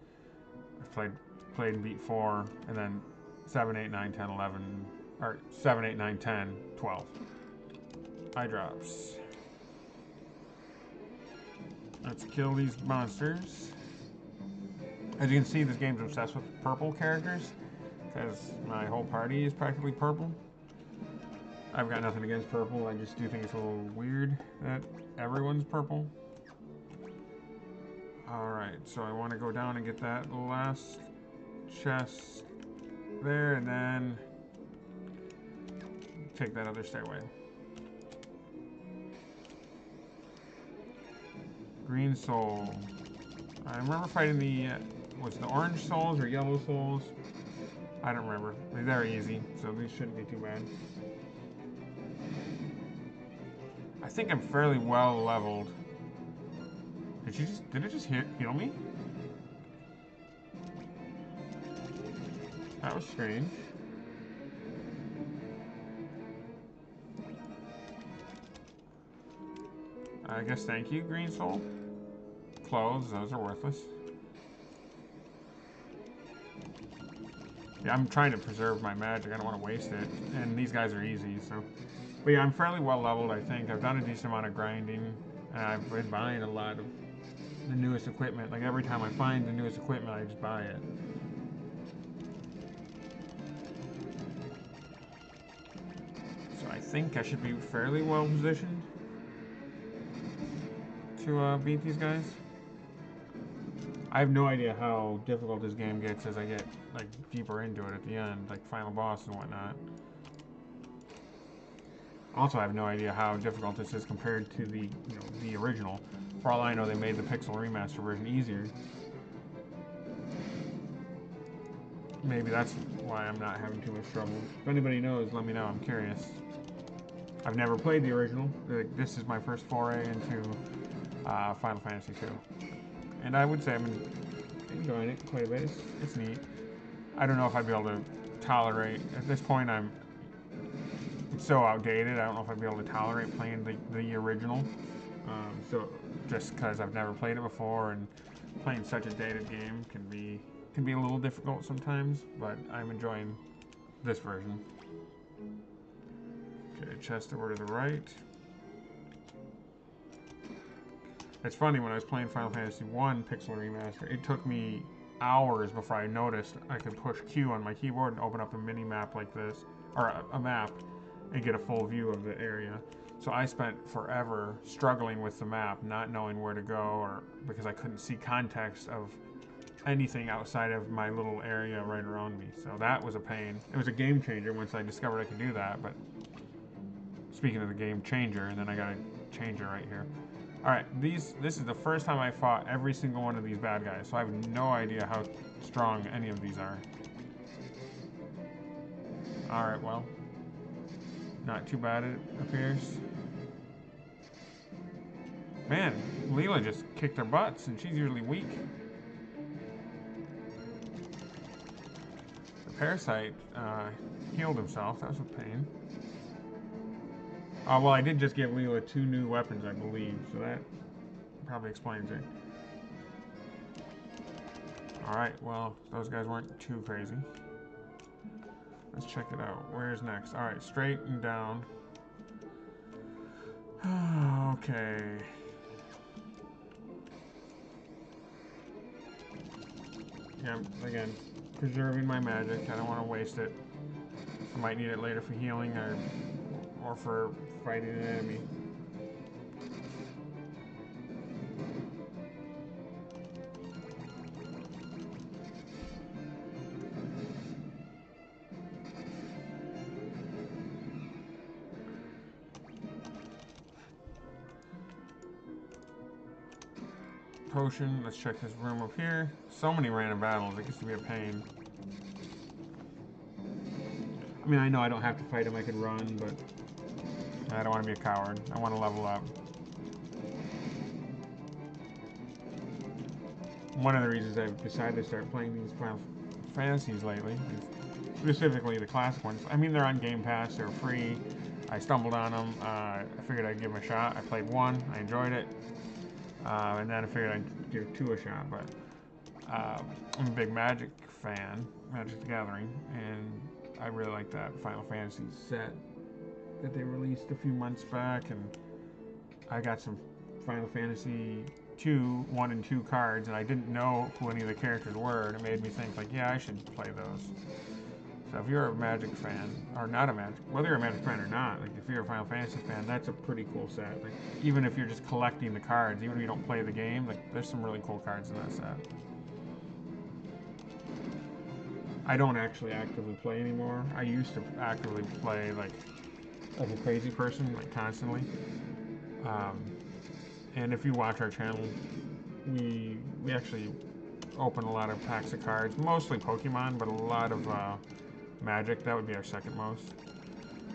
I've played and beat 4, and then 7, 8, 9, 10, 11, or 7, 8, 9, 10, 12. Eye drops. Let's kill these monsters. As you can see, this game's obsessed with purple characters, because my whole party is practically purple. I've got nothing against purple, I just do think it's a little weird that everyone's purple. Alright, so I want to go down and get that last chest there, and then take that other stairway. Green soul. I remember fighting the, was it the orange souls or yellow souls? I don't remember. They're easy, so these shouldn't be too bad. I think I'm fairly well leveled. Did it just heal me? That was strange. I guess thank you, Green Soul. Clothes, those are worthless. Yeah, I'm trying to preserve my magic. I don't want to waste it. And these guys are easy, so. But yeah, I'm fairly well leveled, I think. I've done a decent amount of grinding, and I've been buying a lot of the newest equipment. Like every time I find the newest equipment, I just buy it. So I think I should be fairly well positioned to beat these guys. I have no idea how difficult this game gets as I get like deeper into it at the end, like final boss and whatnot. Also, I have no idea how difficult this is compared to the original. For all I know, they made the Pixel Remaster version easier. Maybe that's why I'm not having too much trouble. If anybody knows, let me know. I'm curious. I've never played the original. This is my first foray into Final Fantasy II. And I would say I'm enjoying it quite a bit. It's neat. I don't know if I'd be able to tolerate, at this point it's so outdated, I don't know if I'd be able to tolerate playing the original. So just because I've never played it before, and playing such a dated game can be a little difficult sometimes, but I'm enjoying this version. Okay, chest over to the right. It's funny, when I was playing Final Fantasy I Pixel Remaster, it took me hours before I noticed I could push Q on my keyboard and open up a mini map like this, or a map, and get a full view of the area. So I spent forever struggling with the map, not knowing where to go, or because I couldn't see context of anything outside of my little area right around me. So that was a pain. It was a game changer once I discovered I could do that, but speaking of the game changer, and then I got a changer right here. Alright, this is the first time I fought every single one of these bad guys, so I have no idea how strong any of these are. Alright, well, not too bad it appears. Man, Leela just kicked their butts, and she's usually weak. The parasite healed himself. That was a pain. Well, I did just give Leela 2 new weapons, I believe, so that probably explains it. Alright, well, those guys weren't too crazy. Let's check it out. Where's next? Alright, straight and down. Okay. Yeah, again, preserving my magic. I don't want to waste it. I might need it later for healing or for fighting an enemy. Potion. Let's check this room up here. So many random battles. It gets to be a pain. I mean, I know I don't have to fight him. I could run, but I don't want to be a coward. I want to level up. One of the reasons I've decided to start playing these Final Fantasies lately, specifically the classic ones. I mean, they're on Game Pass. They're free. I stumbled on them. I figured I'd give them a shot. I played 1. I enjoyed it. And then I figured I'd give 2 a shot, but I'm a big Magic fan, Magic the Gathering, and I really like that Final Fantasy set that they released a few months back, and I got some Final Fantasy 1 and 2 cards, and I didn't know who any of the characters were, and it made me think, like, yeah, I should play those. So if you're a Magic fan, or not a Magic, whether you're a Magic fan or not, like if you're a Final Fantasy fan, that's a pretty cool set. Like, even if you're just collecting the cards, even if you don't play the game, like there's some really cool cards in that set. I don't actually actively play anymore. I used to actively play like a crazy person, like constantly. And if you watch our channel, we actually open a lot of packs of cards, mostly Pokemon, but a lot of Magic. That would be our second most,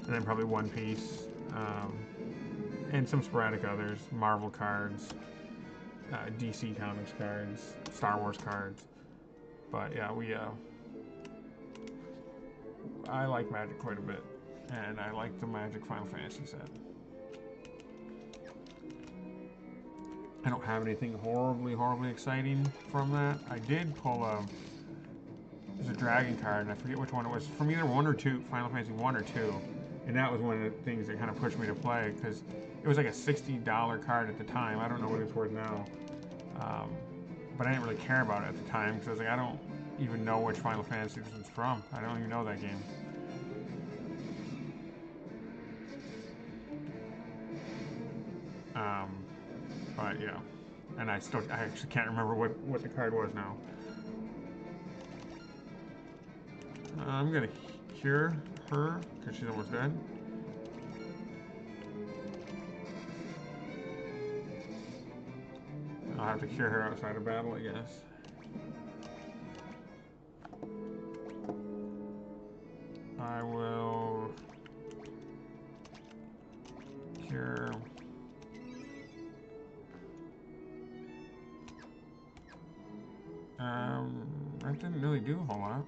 and then probably One Piece, and some sporadic others, Marvel cards, DC Comics cards, Star Wars cards. But yeah, I like Magic quite a bit, and I like the Magic Final Fantasy set. I don't have anything horribly exciting from that. I did pull there's a dragon card, and I forget which one it was. From either 1 or 2, Final Fantasy 1 or 2. And that was one of the things that kind of pushed me to play, because it was like a $60 card at the time. I don't know what it's worth now. But I didn't really care about it at the time, because I was like, I don't even know which Final Fantasy this one's from. I don't even know that game. But yeah. And I actually can't remember what the card was now. I'm gonna cure her, because she's almost dead. I'll have to cure her outside of battle, I guess. I will cure. That didn't really do a whole lot.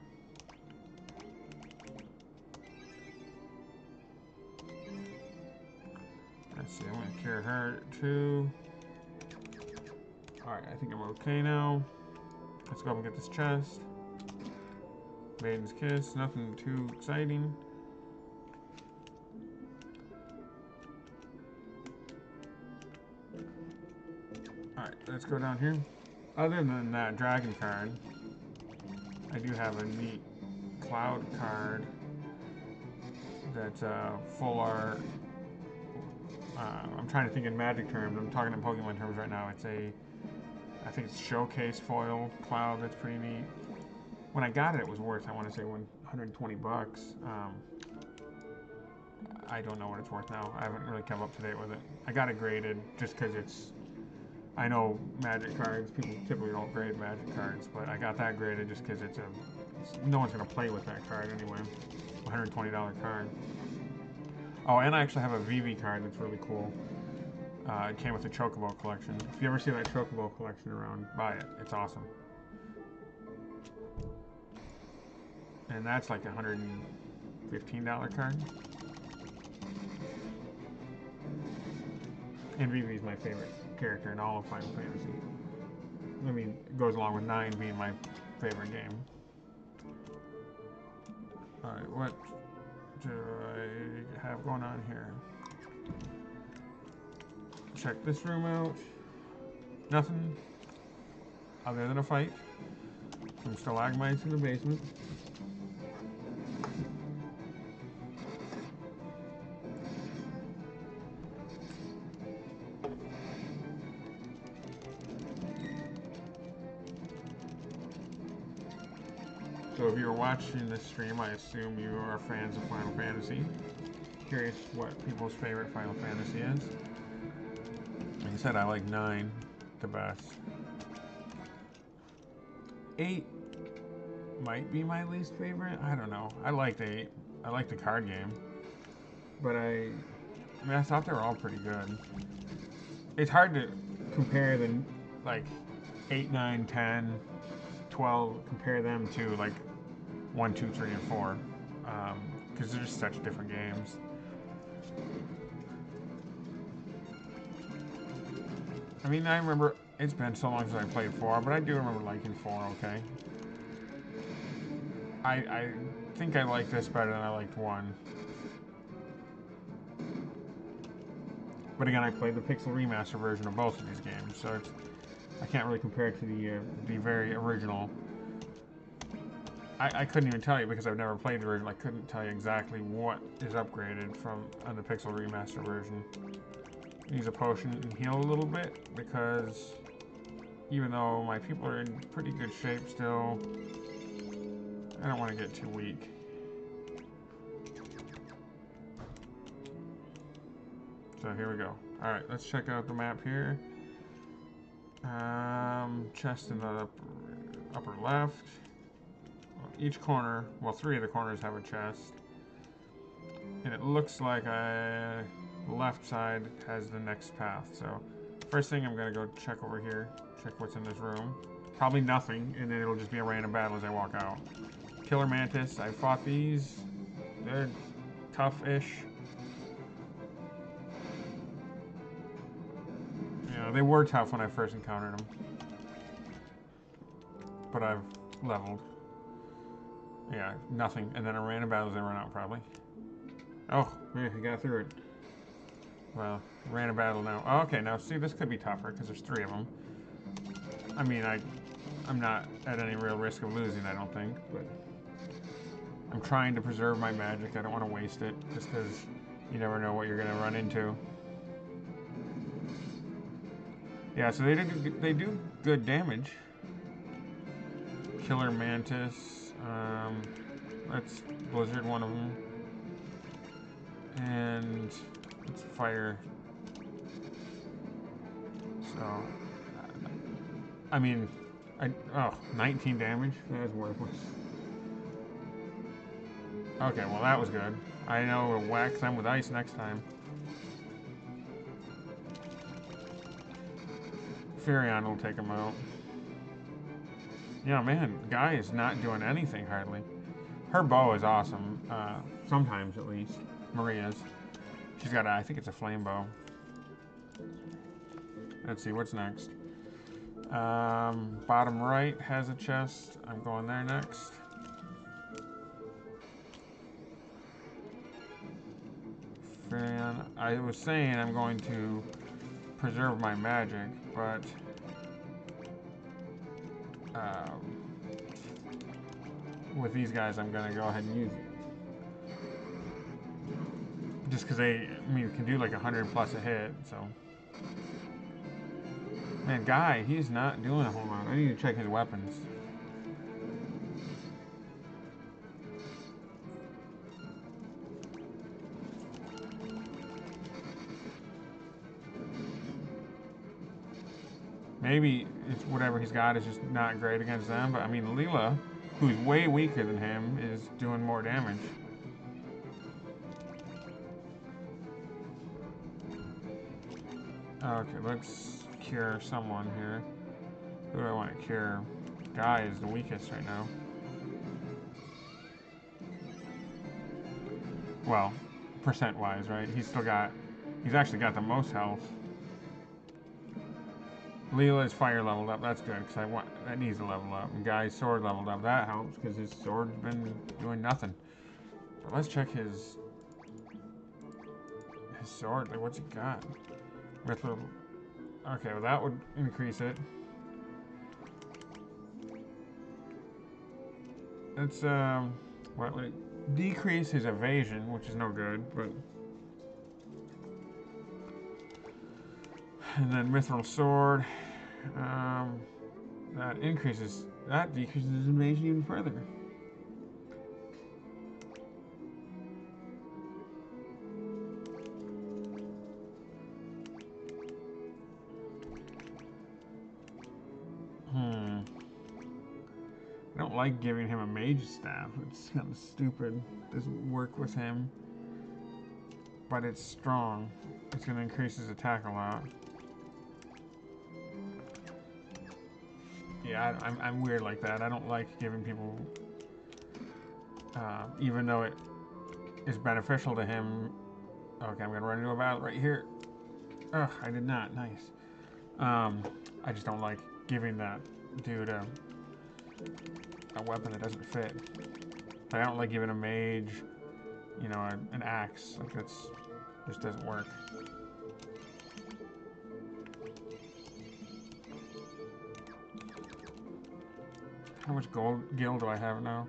Let's see, I'm gonna cure her too. Alright, I think I'm okay now. Let's go up and get this chest. Maiden's Kiss, nothing too exciting. Alright, let's go down here. Other than that dragon card, I do have a neat cloud card that's full art. I'm trying to think in Magic terms. I'm talking in Pokemon terms right now. It's I think it's showcase foil cloud. That's pretty neat. When I got it, it was worth, I want to say, 120 bucks. I don't know what it's worth now. I haven't really come up to date with it. I got it graded just because it's, I know Magic cards, people typically don't grade Magic cards, but I got that graded just because no one's going to play with that card anyway. $120 card. Oh, and I actually have a VV card that's really cool. It came with the Chocobo collection. If you ever see that Chocobo collection around, buy it. It's awesome. And that's like a $115 card. And VV is my favorite character in all of Final Fantasy. I mean, it goes along with 9 being my favorite game. Alright, what do I have going on here? Check this room out. Nothing other than a fight. Some stalagmites in the basement. So if you're watching this stream, I assume you are fans of Final Fantasy. Curious what people's favorite Final Fantasy is. Like I said, I like 9 the best. 8 might be my least favorite. I don't know. I liked 8. I liked the card game. But I thought they were all pretty good. It's hard to compare the, like, 8, 9, 10, 12, compare them to, like, 1, 2, 3, and 4. Because they're just such different games. I mean, I remember, it's been so long since I played 4, but I do remember liking 4, okay? I think I like this better than I liked 1. But again, I played the Pixel Remaster version of both of these games, so I can't really compare it to the very original. I couldn't even tell you because I've never played the original. I couldn't tell you exactly what is upgraded on the Pixel Remaster version. Use a potion and heal a little bit because even though my people are in pretty good shape still, I don't want to get too weak. So here we go. Alright, let's check out the map here. Chest in the upper left. Each corner, well, 3 of the corners have a chest. And it looks like the left side has the next path. So first thing, I'm going to go check over here. Check what's in this room. Probably nothing, and then it'll just be a random battle as I walk out. Killer Mantis, I fought these. They're tough-ish. Yeah, they were tough when I first encountered them. But I've leveled. Yeah, nothing. And then a random battles they run out probably. Oh, yeah, he got through it. Well, random battle now. Oh, okay, now see, this could be tougher because there's 3 of them. I mean, I'm not at any real risk of losing, I don't think, but I'm trying to preserve my magic. I don't want to waste it just because you never know what you're going to run into. Yeah, so they do good damage. Killer Mantis. Let's Blizzard one of them. And let's fire. So, I mean, 19 damage? That's worthless. Okay, well that was good. I know we'll whack them with ice next time. Furion will take him out. Yeah, man, Guy is not doing anything hardly. Her bow is awesome, sometimes at least. Maria's. She's got I think it's a flame bow. Let's see, what's next? Bottom right has a chest. I'm going there next. Furion. I was saying I'm going to preserve my magic, but with these guys I'm going to go ahead and use it. Just because they, can do like 100 plus a hit, so. Man, Guy, he's not doing a whole lot. I need to check his weapons. Maybe it's whatever he's got is just not great against them, but Leela, who's way weaker than him, is doing more damage. Okay, let's cure someone here. Who do I want to cure? Guy is the weakest right now. Well, percent-wise, right? He's actually got the most health. Leela's fire leveled up. That's good because that needs to level up. And Guy's sword leveled up. That helps because his sword's been doing nothing. But let's check his sword. Like, what's he got? Okay, well that would increase it. It's what would it decrease his evasion, which is no good, but. And then Mithril Sword, that decreases his evasion even further. I don't like giving him a mage staff. It's kind of stupid. Doesn't work with him. But it's strong. It's going to increase his attack a lot. Yeah, I'm weird like that. I don't like giving people, even though it is beneficial to him. Okay, I'm gonna run into a battle right here. Ugh, I did not. Nice. I just don't like giving that dude a weapon that doesn't fit. I don't like giving a mage, an axe. Like that's just doesn't work. How much gil do I have now?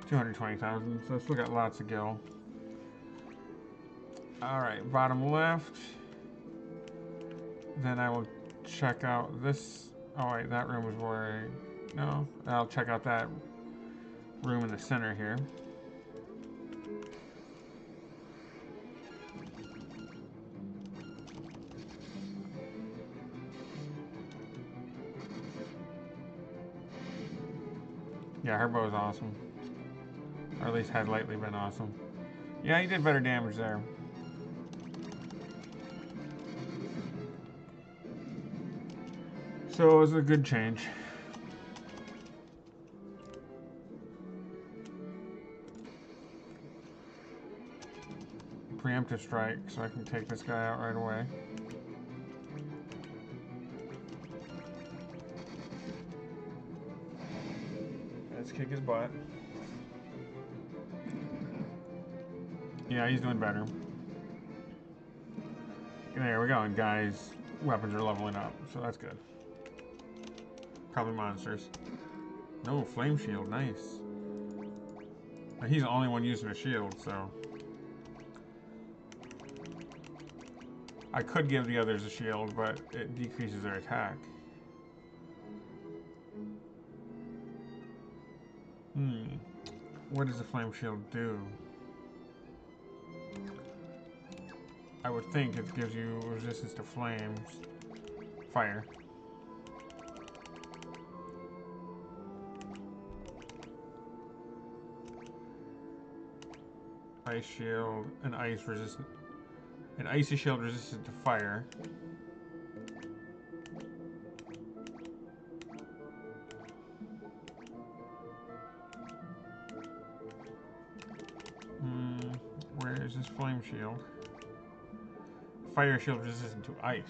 220,000, so I still got lots of gil. Alright, bottom left. Then I will check out this. Oh wait, that room was where no, I'll check out that room in the center here. Yeah, her bow's awesome. Or at least had lately been awesome. Yeah, he did better damage there. So it was a good change. Preemptive strike, so I can take this guy out right away. Let's kick his butt. Yeah, he's doing better. There we go, and guys' weapons are leveling up, so that's good. Probably monsters. No, flame shield, nice. He's the only one using a shield, so... I could give the others a shield, but it decreases their attack. What does the flame shield do? I would think it gives you resistance to flames. Fire. Ice shield, an ice resistant. An icy shield resistant to fire. Where is this flame shield? Fire shield resistant to ice.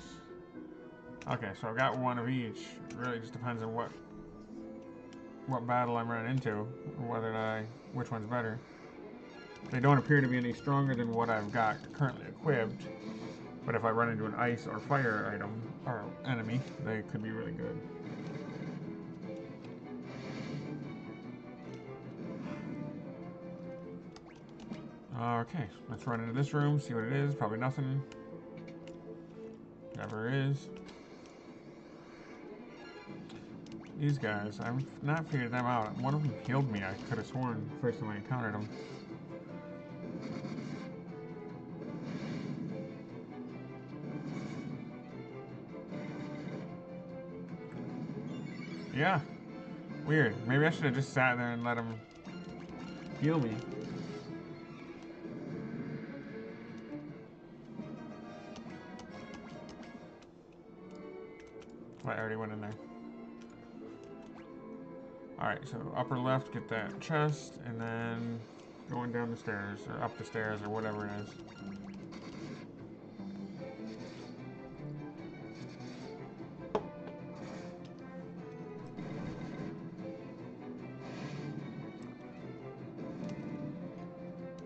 Okay, so I've got one of each. It really just depends on what battle I'm running into, or which one's better. They don't appear to be any stronger than what I've got currently equipped, but if I run into an ice or fire item or enemy, they could be really good. Okay, let's run into this room, see what it is. Probably nothing. Never is. These guys, I've not figured them out. One of them healed me, I could have sworn, the first time I encountered them. Yeah. Weird. Maybe I should have just sat there and let him heal me. I already went in there. Alright, so upper left, get that chest, and then going down the stairs, or up the stairs, or whatever it is.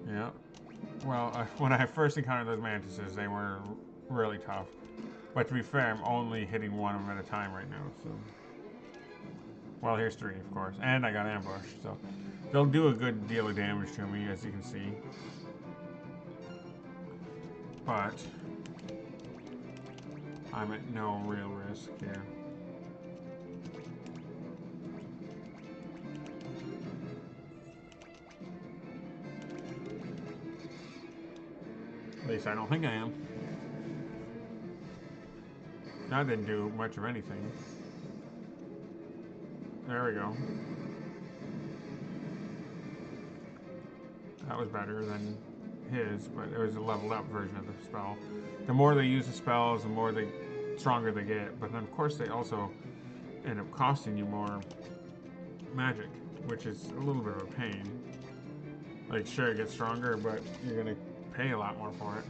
Yeah. Well, when I first encountered those mantises, they were really tough. But to be fair, I'm only hitting one of them at a time right now, so... Well, here's three, of course. And I got ambushed, so... They'll do a good deal of damage to me, as you can see. But... I'm at no real risk here. At least I don't think I am. That didn't do much of anything. There we go. That was better than his, but it was a leveled up version of the spell. The more they use the spells, the more stronger they get. But then, of course, they also end up costing you more magic, which is a little bit of a pain. Like, sure, it gets stronger, but you're gonna pay a lot more for it.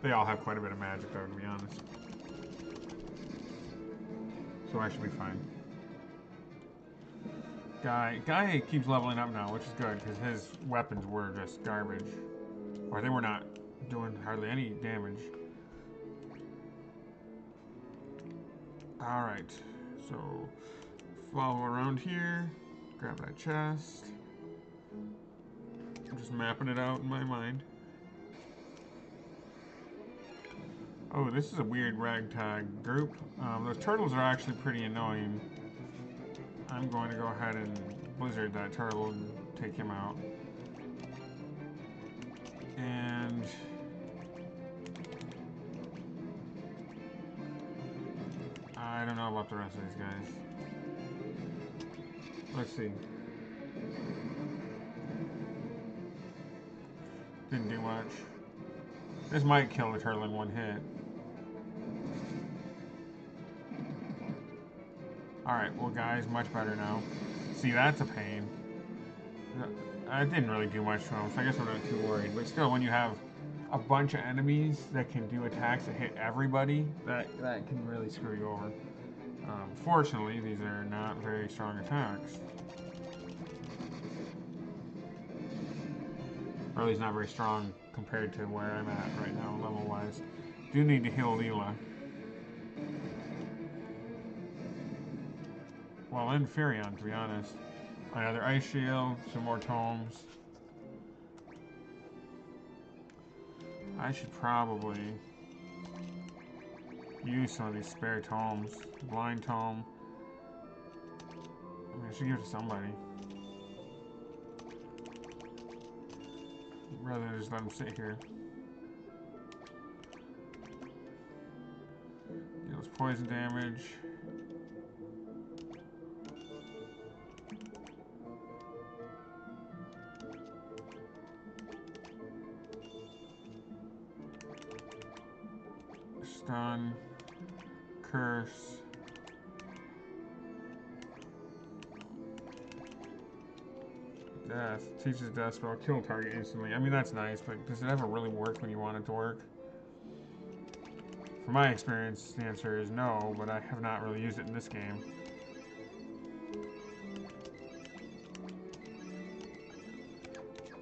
They all have quite a bit of magic, though, to be honest. So I should be fine. Guy keeps leveling up now, which is good, because his weapons were just garbage. Or they were not doing hardly any damage. Alright, so follow around here, grab that chest. I'm just mapping it out in my mind. Oh, this is a weird ragtag group. Those turtles are actually pretty annoying. I'm going to go ahead and blizzard that turtle and take him out. And... I don't know about the rest of these guys. Let's see. Didn't do much. This might kill the turtle in one hit. Alright, well guys, much better now. See, that's a pain. I didn't really do much to him, so I guess I'm not too worried. But still, when you have a bunch of enemies that can do attacks that hit everybody, that can really screw you over. Fortunately, these are not very strong attacks. Or at least not very strong compared to where I'm at right now, level-wise. Do need to heal Leela. Well, and Furion, to be honest. Another Ice Shield, some more tomes. I should probably use some of these spare tomes. Blind tome. I mean, I should give it to somebody. Rather than just let them sit here. Deals poison damage. Stun. Curse. Death. Teaches death spell. Kill target instantly. I mean, that's nice, but does it ever really work when you want it to work? From my experience, the answer is no, but I have not really used it in this game.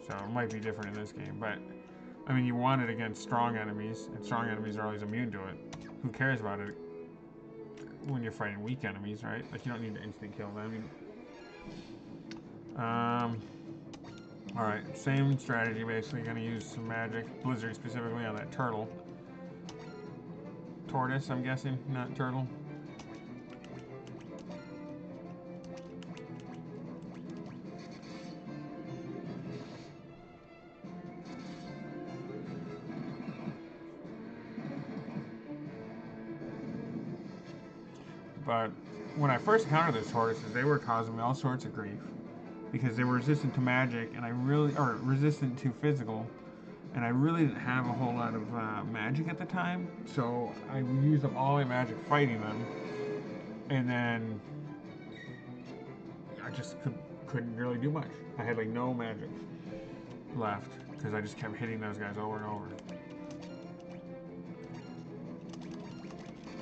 So it might be different in this game, but I mean, you want it against strong enemies, and strong enemies are always immune to it. Who cares about it when you're fighting weak enemies, right? Like, you don't need to instant kill them. Alright, same strategy basically. Gonna use some magic, Blizzard specifically, on that turtle. Tortoise, I'm guessing, not turtle. But when I first encountered those tortoises, they were causing me all sorts of grief. Because they were resistant to magic, and or resistant to physical, and I really didn't have a whole lot of magic at the time, so I used up all my magic fighting them, and then I just couldn't really do much. I had like no magic left, because I just kept hitting those guys over and over.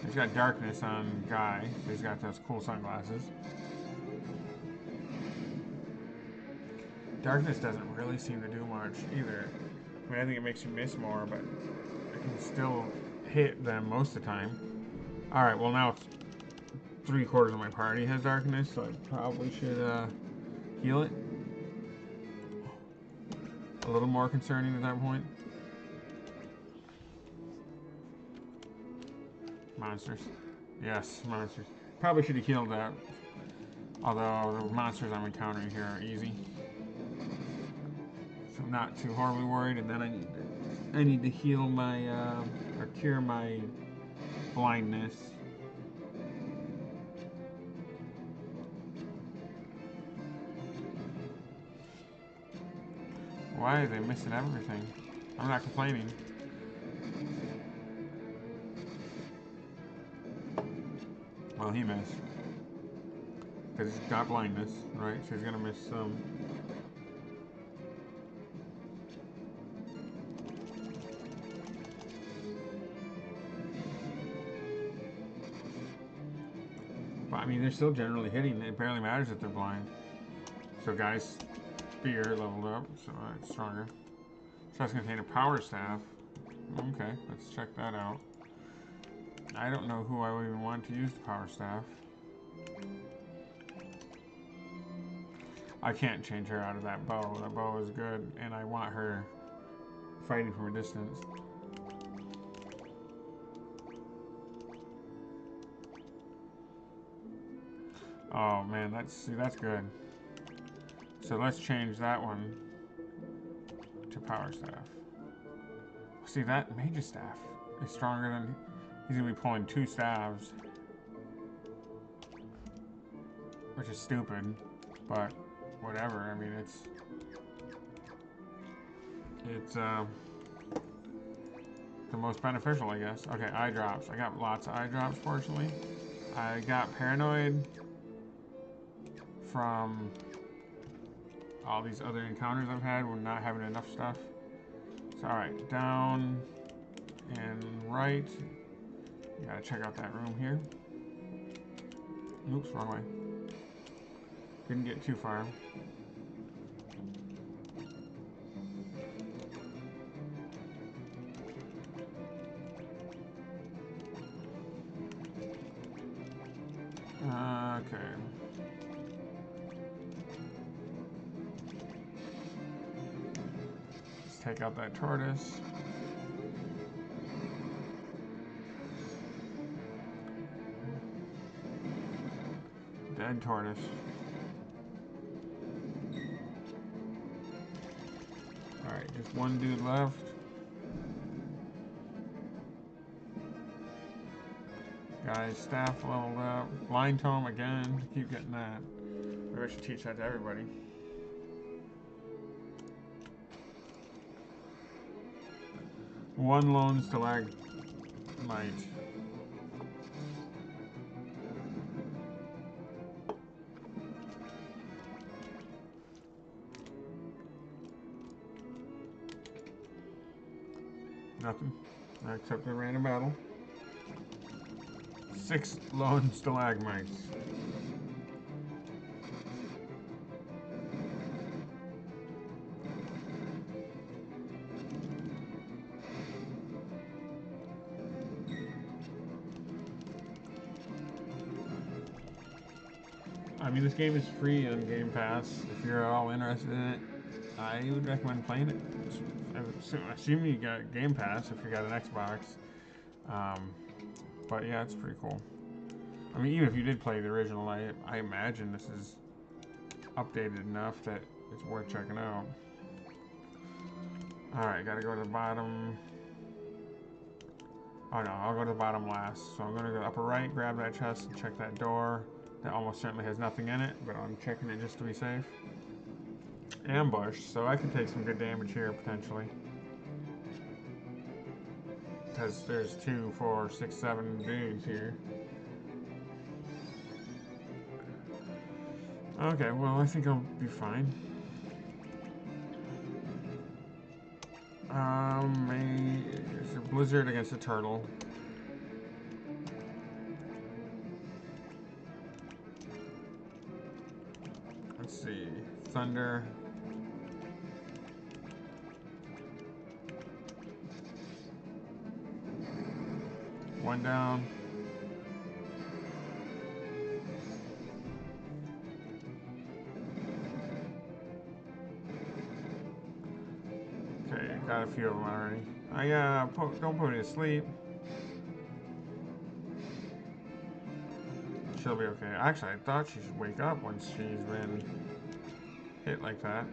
He's got darkness on Guy, so he's got those cool sunglasses. Darkness doesn't really seem to do much either. I mean, I think it makes you miss more, but I can still hit them most of the time. Alright, well now it's 3/4 of my party has darkness, so I probably should heal it. A little more concerning at that point. Monsters. Yes, monsters. Probably should have healed that. Although the monsters I'm encountering here are easy. So I'm not too horribly worried, and then I need to heal my or cure my blindness. Why are they missing everything? I'm not complaining. Well, he missed. Because he's got blindness, right? So he's gonna miss some. But I mean, they're still generally hitting. It barely matters if they're blind. So Guy's spear leveled up, so it's stronger. So that's gonna contain a power staff. Okay, let's check that out. I don't know who I would even want to use the power staff. I can't change her out of that bow. That bow is good, and I want her fighting from a distance. Oh man, that's good. So let's change that one to power staff. See, that mage's staff is stronger than... He's gonna be pulling 2 staves. Which is stupid, but whatever. I mean, it's the most beneficial, I guess. Okay, eye drops. I got lots of eye drops, fortunately. I got paranoid from all these other encounters I've had when not having enough stuff. So, alright, down and right. You gotta check out that room here. Oops, wrong way. Didn't get too far. Okay. Let's take out that tortoise. Dead tortoise. Alright, just one dude left. Guys, staff leveled up. Blind tome again. Keep getting that. Maybe I should teach that to everybody. One lone stalagmite. Nothing. Except a random battle. 6 lone stalagmites. I mean, this game is free on Game Pass. If you're at all interested in it, I would recommend playing it. Assuming you got Game Pass if you got an Xbox. But yeah, it's pretty cool. I mean, even if you did play the original, I imagine this is updated enough that it's worth checking out. Alright, gotta go to the bottom. Oh no, I'll go to the bottom last. So I'm gonna go upper right, grab that chest, and check that door. That almost certainly has nothing in it, but I'm checking it just to be safe. Ambush, so I can take some good damage here potentially. Because there's 2, 4, 6, 7 dudes here. Okay, well I think I'll be fine. There's a blizzard against a turtle. Let's see, thunder. One down. Okay, got a few of them already. Don't put me to sleep. She'll be okay. Actually, I thought she should wake up once she's been hit like that.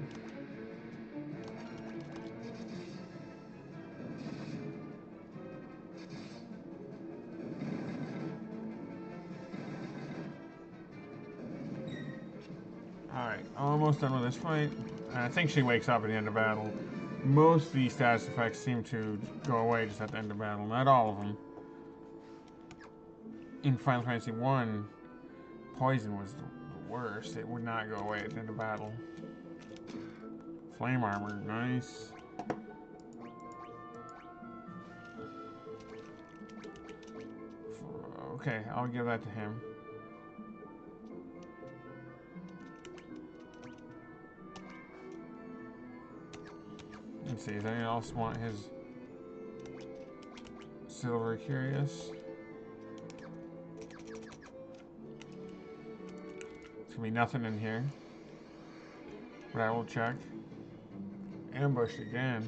Alright, almost done with this fight. I think she wakes up at the end of battle. Most of these status effects seem to go away just at the end of battle. Not all of them. In Final Fantasy 1, poison was the worst. It would not go away at the end of battle. Flame armor, nice. Okay, I'll give that to him. Let's see, does anyone else want his Silver Curious? There's gonna be nothing in here, but I will check. Ambush again.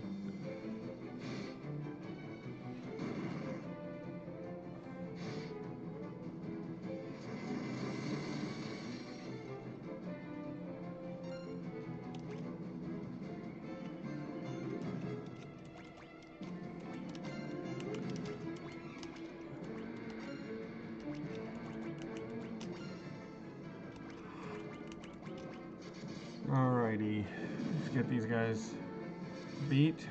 Alrighty, let's get these guys beat.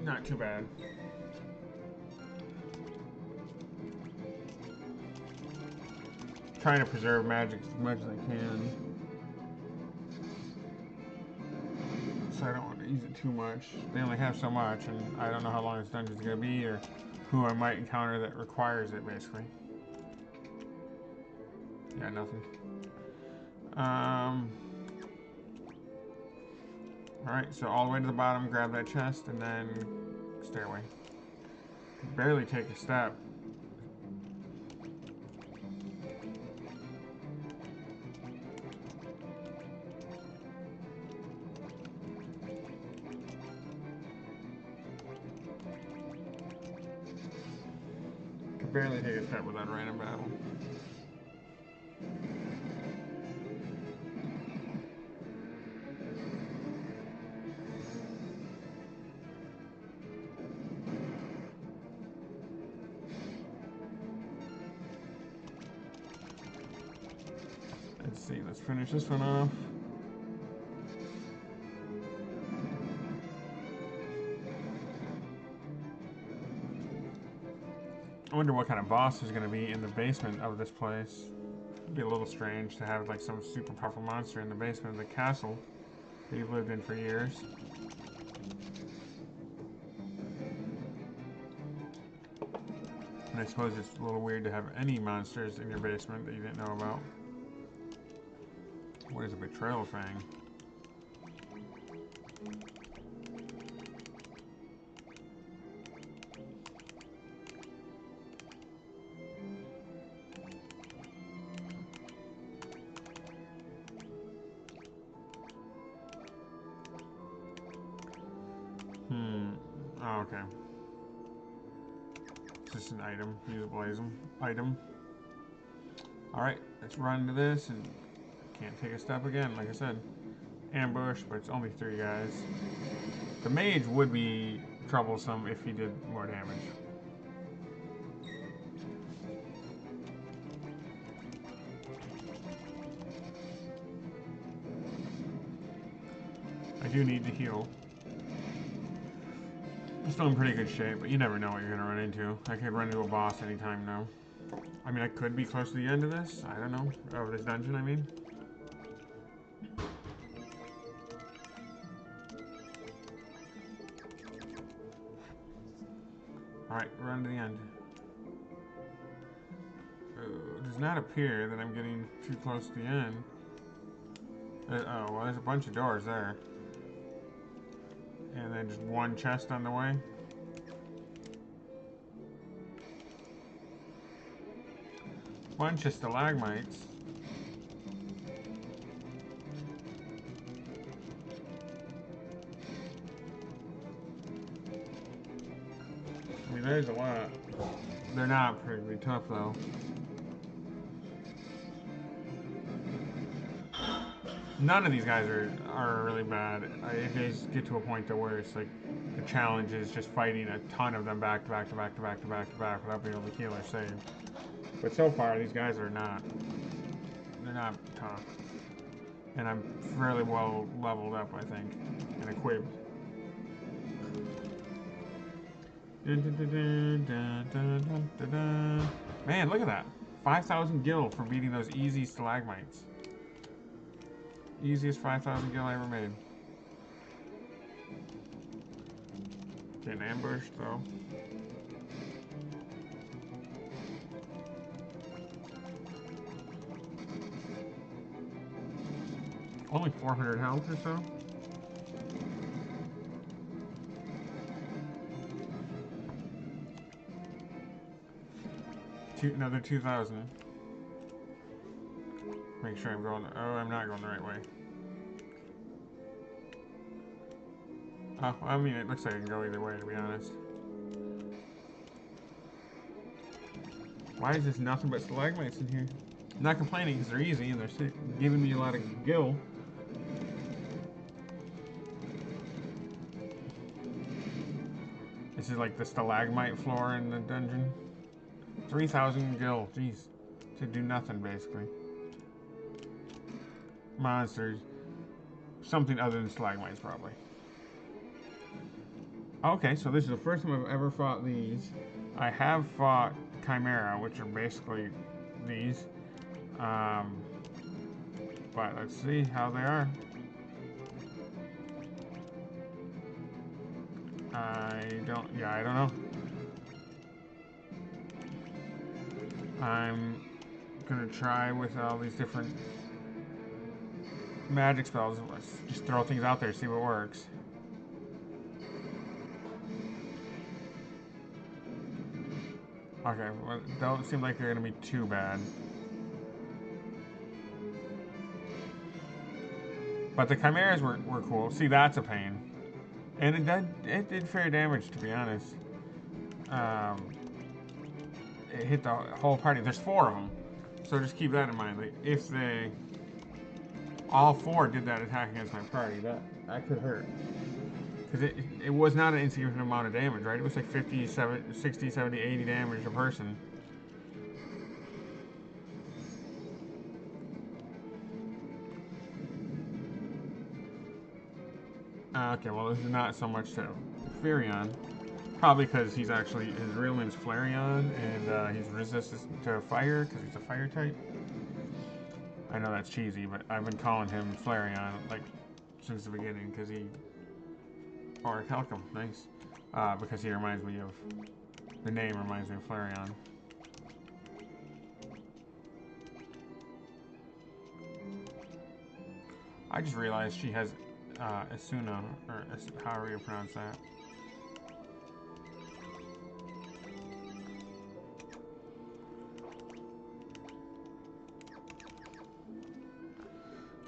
Not too bad. trying to preserve magic as much as I can. So I don't want to use it too much. They only have so much, and I don't know how long this dungeon's going to be or who I might encounter that requires it, basically. Yeah, nothing. Alright, so all the way to the bottom, grab that chest, and then stairway. Barely take a step. Could barely take a step without a random battle. Let's see, let's finish this one off. I wonder what kind of boss is going to be in the basement of this place. It'd be a little strange to have like some super powerful monster in the basement of the castle that you've lived in for years. And I suppose it's a little weird to have any monsters in your basement that you didn't know about. What is a betrayal fang? Oh, okay. It's just an item, usable item. Alright, let's run into this and can't take a step again, like I said. Ambush, but it's only 3 guys. The mage would be troublesome if he did more damage. I do need to heal. I'm still in pretty good shape, but you never know what you're gonna run into. I could run into a boss anytime now. I mean, I could be close to the end of this. I don't know. Of this dungeon, I mean. Alright, run to the end. It does not appear that I'm getting too close to the end. Oh, well, there's a bunch of doors there. And then just one chest on the way. Bunch of stalagmites. I mean, there's a lot. They're not particularly tough, though. None of these guys are really bad. It does get to a point though where it's like the challenge is just fighting a ton of them back to back to back to back to back to back without being able to heal or save. But so far, these guys are not. They're not tough. And I'm fairly well leveled up, I think, and equipped. Man, look at that. 5,000 gil for beating those easy stalagmites. Easiest 5,000 gil I ever made. Getting ambushed, though. Only 400 health or so. Another 2,000. Make sure I'm going. Oh, I'm not going the right way. Oh, I mean, it looks like I can go either way, to be honest. Why is this nothing but stalagmites in here? I'm not complaining because they're easy and they're giving me a lot of gil. This is like the stalagmite floor in the dungeon. 3,000 gil, jeez. To do nothing, basically. Monsters. Something other than stalagmites, probably. Okay, so this is the first time I've ever fought these. I have fought Chimera, which are basically these. But let's see how they are. I don't know. I'm gonna try with all these different magic spells. Let's just throw things out there, see what works. Okay, well, don't seem like they're gonna be too bad. But the chimeras were cool. See, that's a pain. And it did fair damage, to be honest. It hit the whole party. There's 4 of them. So just keep that in mind. Like, if they all 4 did that attack against my party, that could hurt. Because it was not an insignificant amount of damage, right? It was like 50, 60, 70, 80 damage a person. Okay, well, this is not so much to Furion. Probably because he's actually, his real name's Flareon, and he's resistant to fire because he's a fire type. I know that's cheesy, but I've been calling him Flareon, like, since the beginning, because or Calcum, nice. Because he reminds me of, the name reminds me of Flareon. I just realized she has Asuna, or however you pronounce that.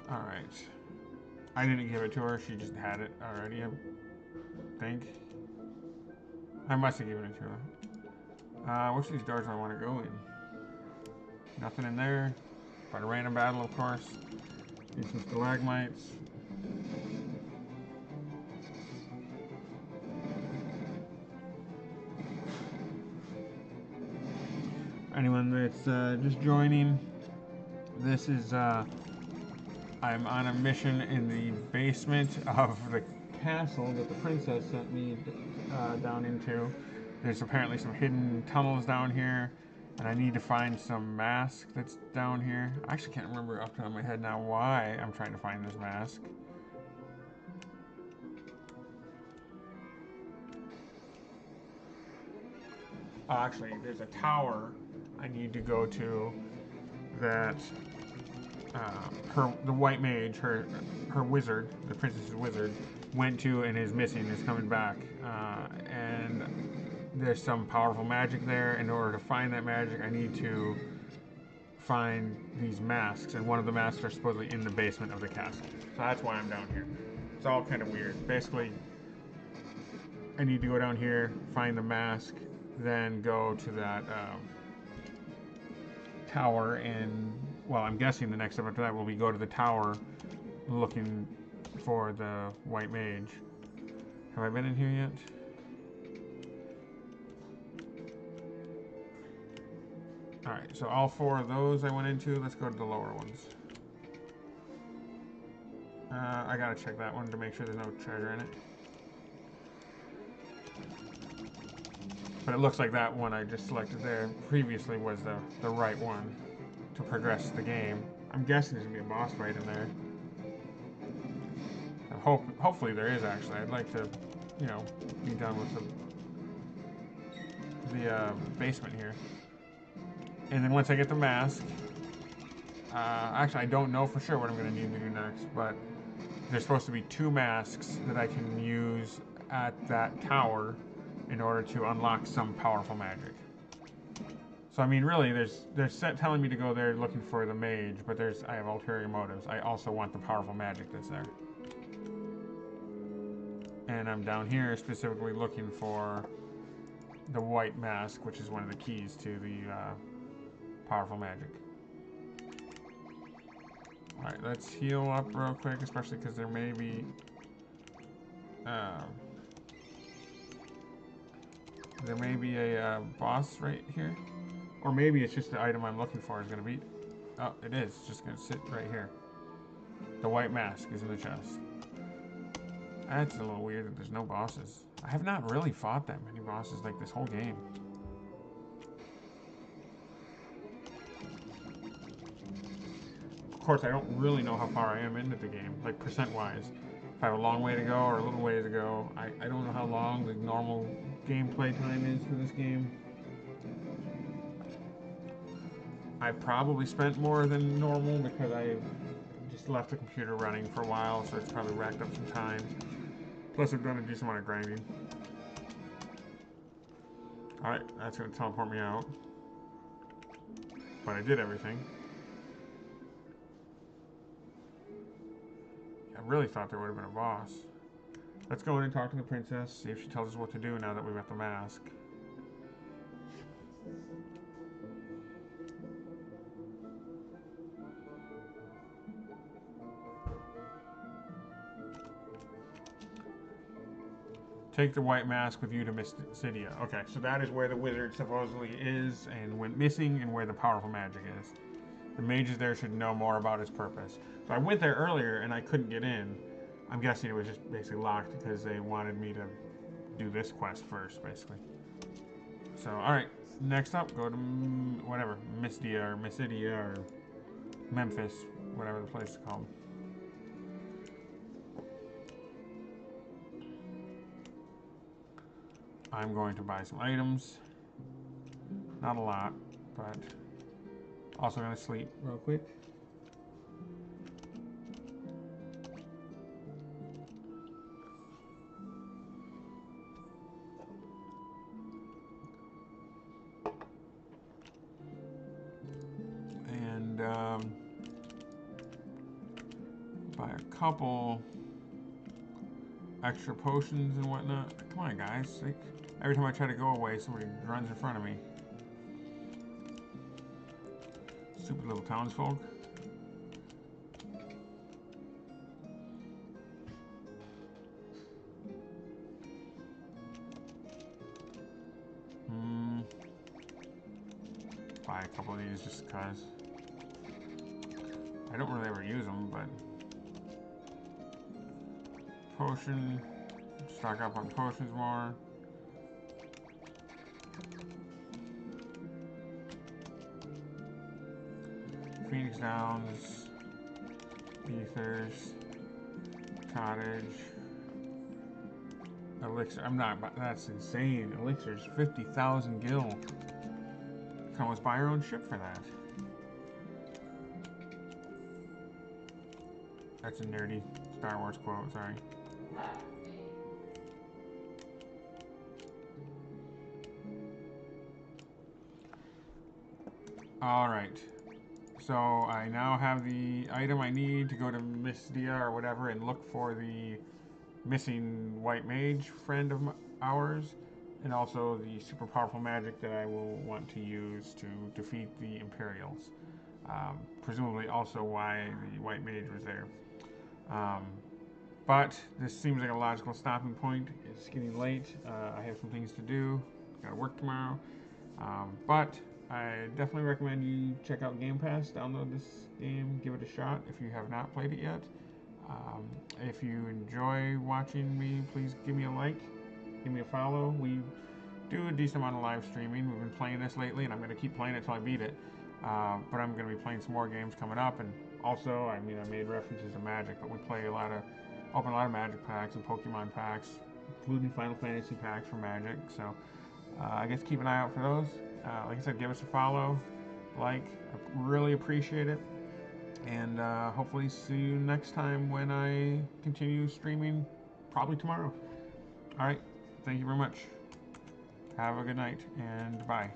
Alright. I didn't give it to her, she just had it already, I think. I must have given it to her. Which of these doors do I want to go in? Nothing in there. But a random battle, of course. Need some stalagmites. Anyone that's just joining, this is, I'm on a mission in the basement of the castle that the princess sent me down into. There's apparently some hidden tunnels down here, and I need to find some mask that's down here. I actually can't remember off the top of my head now why I'm trying to find this mask. Actually, there's a tower I need to go to that the white mage, her wizard, the princess's wizard, went to and is missing, is coming back. And there's some powerful magic there. In order to find that magic, I need to find these masks, and one of the masks are supposedly in the basement of the castle. So that's why I'm down here. It's all kind of weird. Basically, I need to go down here, find the mask, then go to that tower, and, well, I'm guessing the next step after that will be go to the tower looking for the white mage. Have I been in here yet? Alright, so all 4 of those I went into. Let's go to the lower ones. I gotta check that one to make sure there's no treasure in it. But it looks like that one I just selected there previously was the right one to progress the game. I'm guessing there's gonna be a boss fight in there. Hopefully there is, actually. I'd like to, you know, be done with the basement here. And then once I get the mask, actually I don't know for sure what I'm gonna need to do next, but there's supposed to be 2 masks that I can use at that tower in order to unlock some powerful magic. So I mean, really, they're telling me to go there looking for the mage, but I have ulterior motives. I also want the powerful magic that's there. And I'm down here specifically looking for the white mask, which is one of the keys to the powerful magic. Alright, let's heal up real quick, especially because there may be a boss right here. Or maybe it's just the item I'm looking for is going to be... Oh, it is. It's just going to sit right here. The white mask is in the chest. That's a little weird that there's no bosses. I have not really fought that many bosses like this whole game. course, I don't really know how far I am into the game, like percent-wise. If I have a long way to go or a little way to go, I don't know how long the normal gameplay time is for this game. I probably spent more than normal because I just left the computer running for a while, so it's probably racked up some time. Plus, I'm going to do some amount of grinding. Alright, that's going to teleport me out. But I did everything. I really thought there would have been a boss. Let's go in and talk to the princess, see if she tells us what to do now that we've got the mask. Take the white mask with you to Mystidia. Okay, so that is where the wizard supposedly is and went missing and where the powerful magic is. The mages there should know more about its purpose. So I went there earlier and I couldn't get in. I'm guessing it was just basically locked because they wanted me to do this quest first, basically. So, alright, next up, go to whatever, Mystidia or Memphis, whatever the place is called. I'm going to buy some items. Not a lot, but also going to sleep real quick. And buy a couple extra potions and whatnot. Come on, guys. Like, every time I try to go away, somebody runs in front of me. Stupid little townsfolk. Buy a couple of these just because. I don't really ever use them, but... Potion. Stock up on potions more. Phoenix Downs, Ethers, Cottage, Elixir. I'm not, that's insane. Elixir's 50,000 gil. Can almost buy our own ship for that. That's a nerdy Star Wars quote, sorry. Alright. So I now have the item I need to go to Mystidia or whatever and look for the missing white mage friend of ours, and also the super powerful magic that I will want to use to defeat the Imperials. Presumably also why the white mage was there. But this seems like a logical stopping point. It's getting late. I have some things to do. Gotta work tomorrow. But I definitely recommend you check out Game Pass, download this game, give it a shot if you have not played it yet. If you enjoy watching me, please give me a like, give me a follow. We do a decent amount of live streaming. We've been playing this lately, and I'm going to keep playing it until I beat it. But I'm going to be playing some more games coming up, and also, I mean, I made references to Magic, but we play open a lot of Magic packs and Pokemon packs, including Final Fantasy packs for Magic, so I guess keep an eye out for those. Like I said, give us a follow, like, I really appreciate it, and hopefully see you next time when I continue streaming, probably tomorrow. Alright, thank you very much. Have a good night, and bye.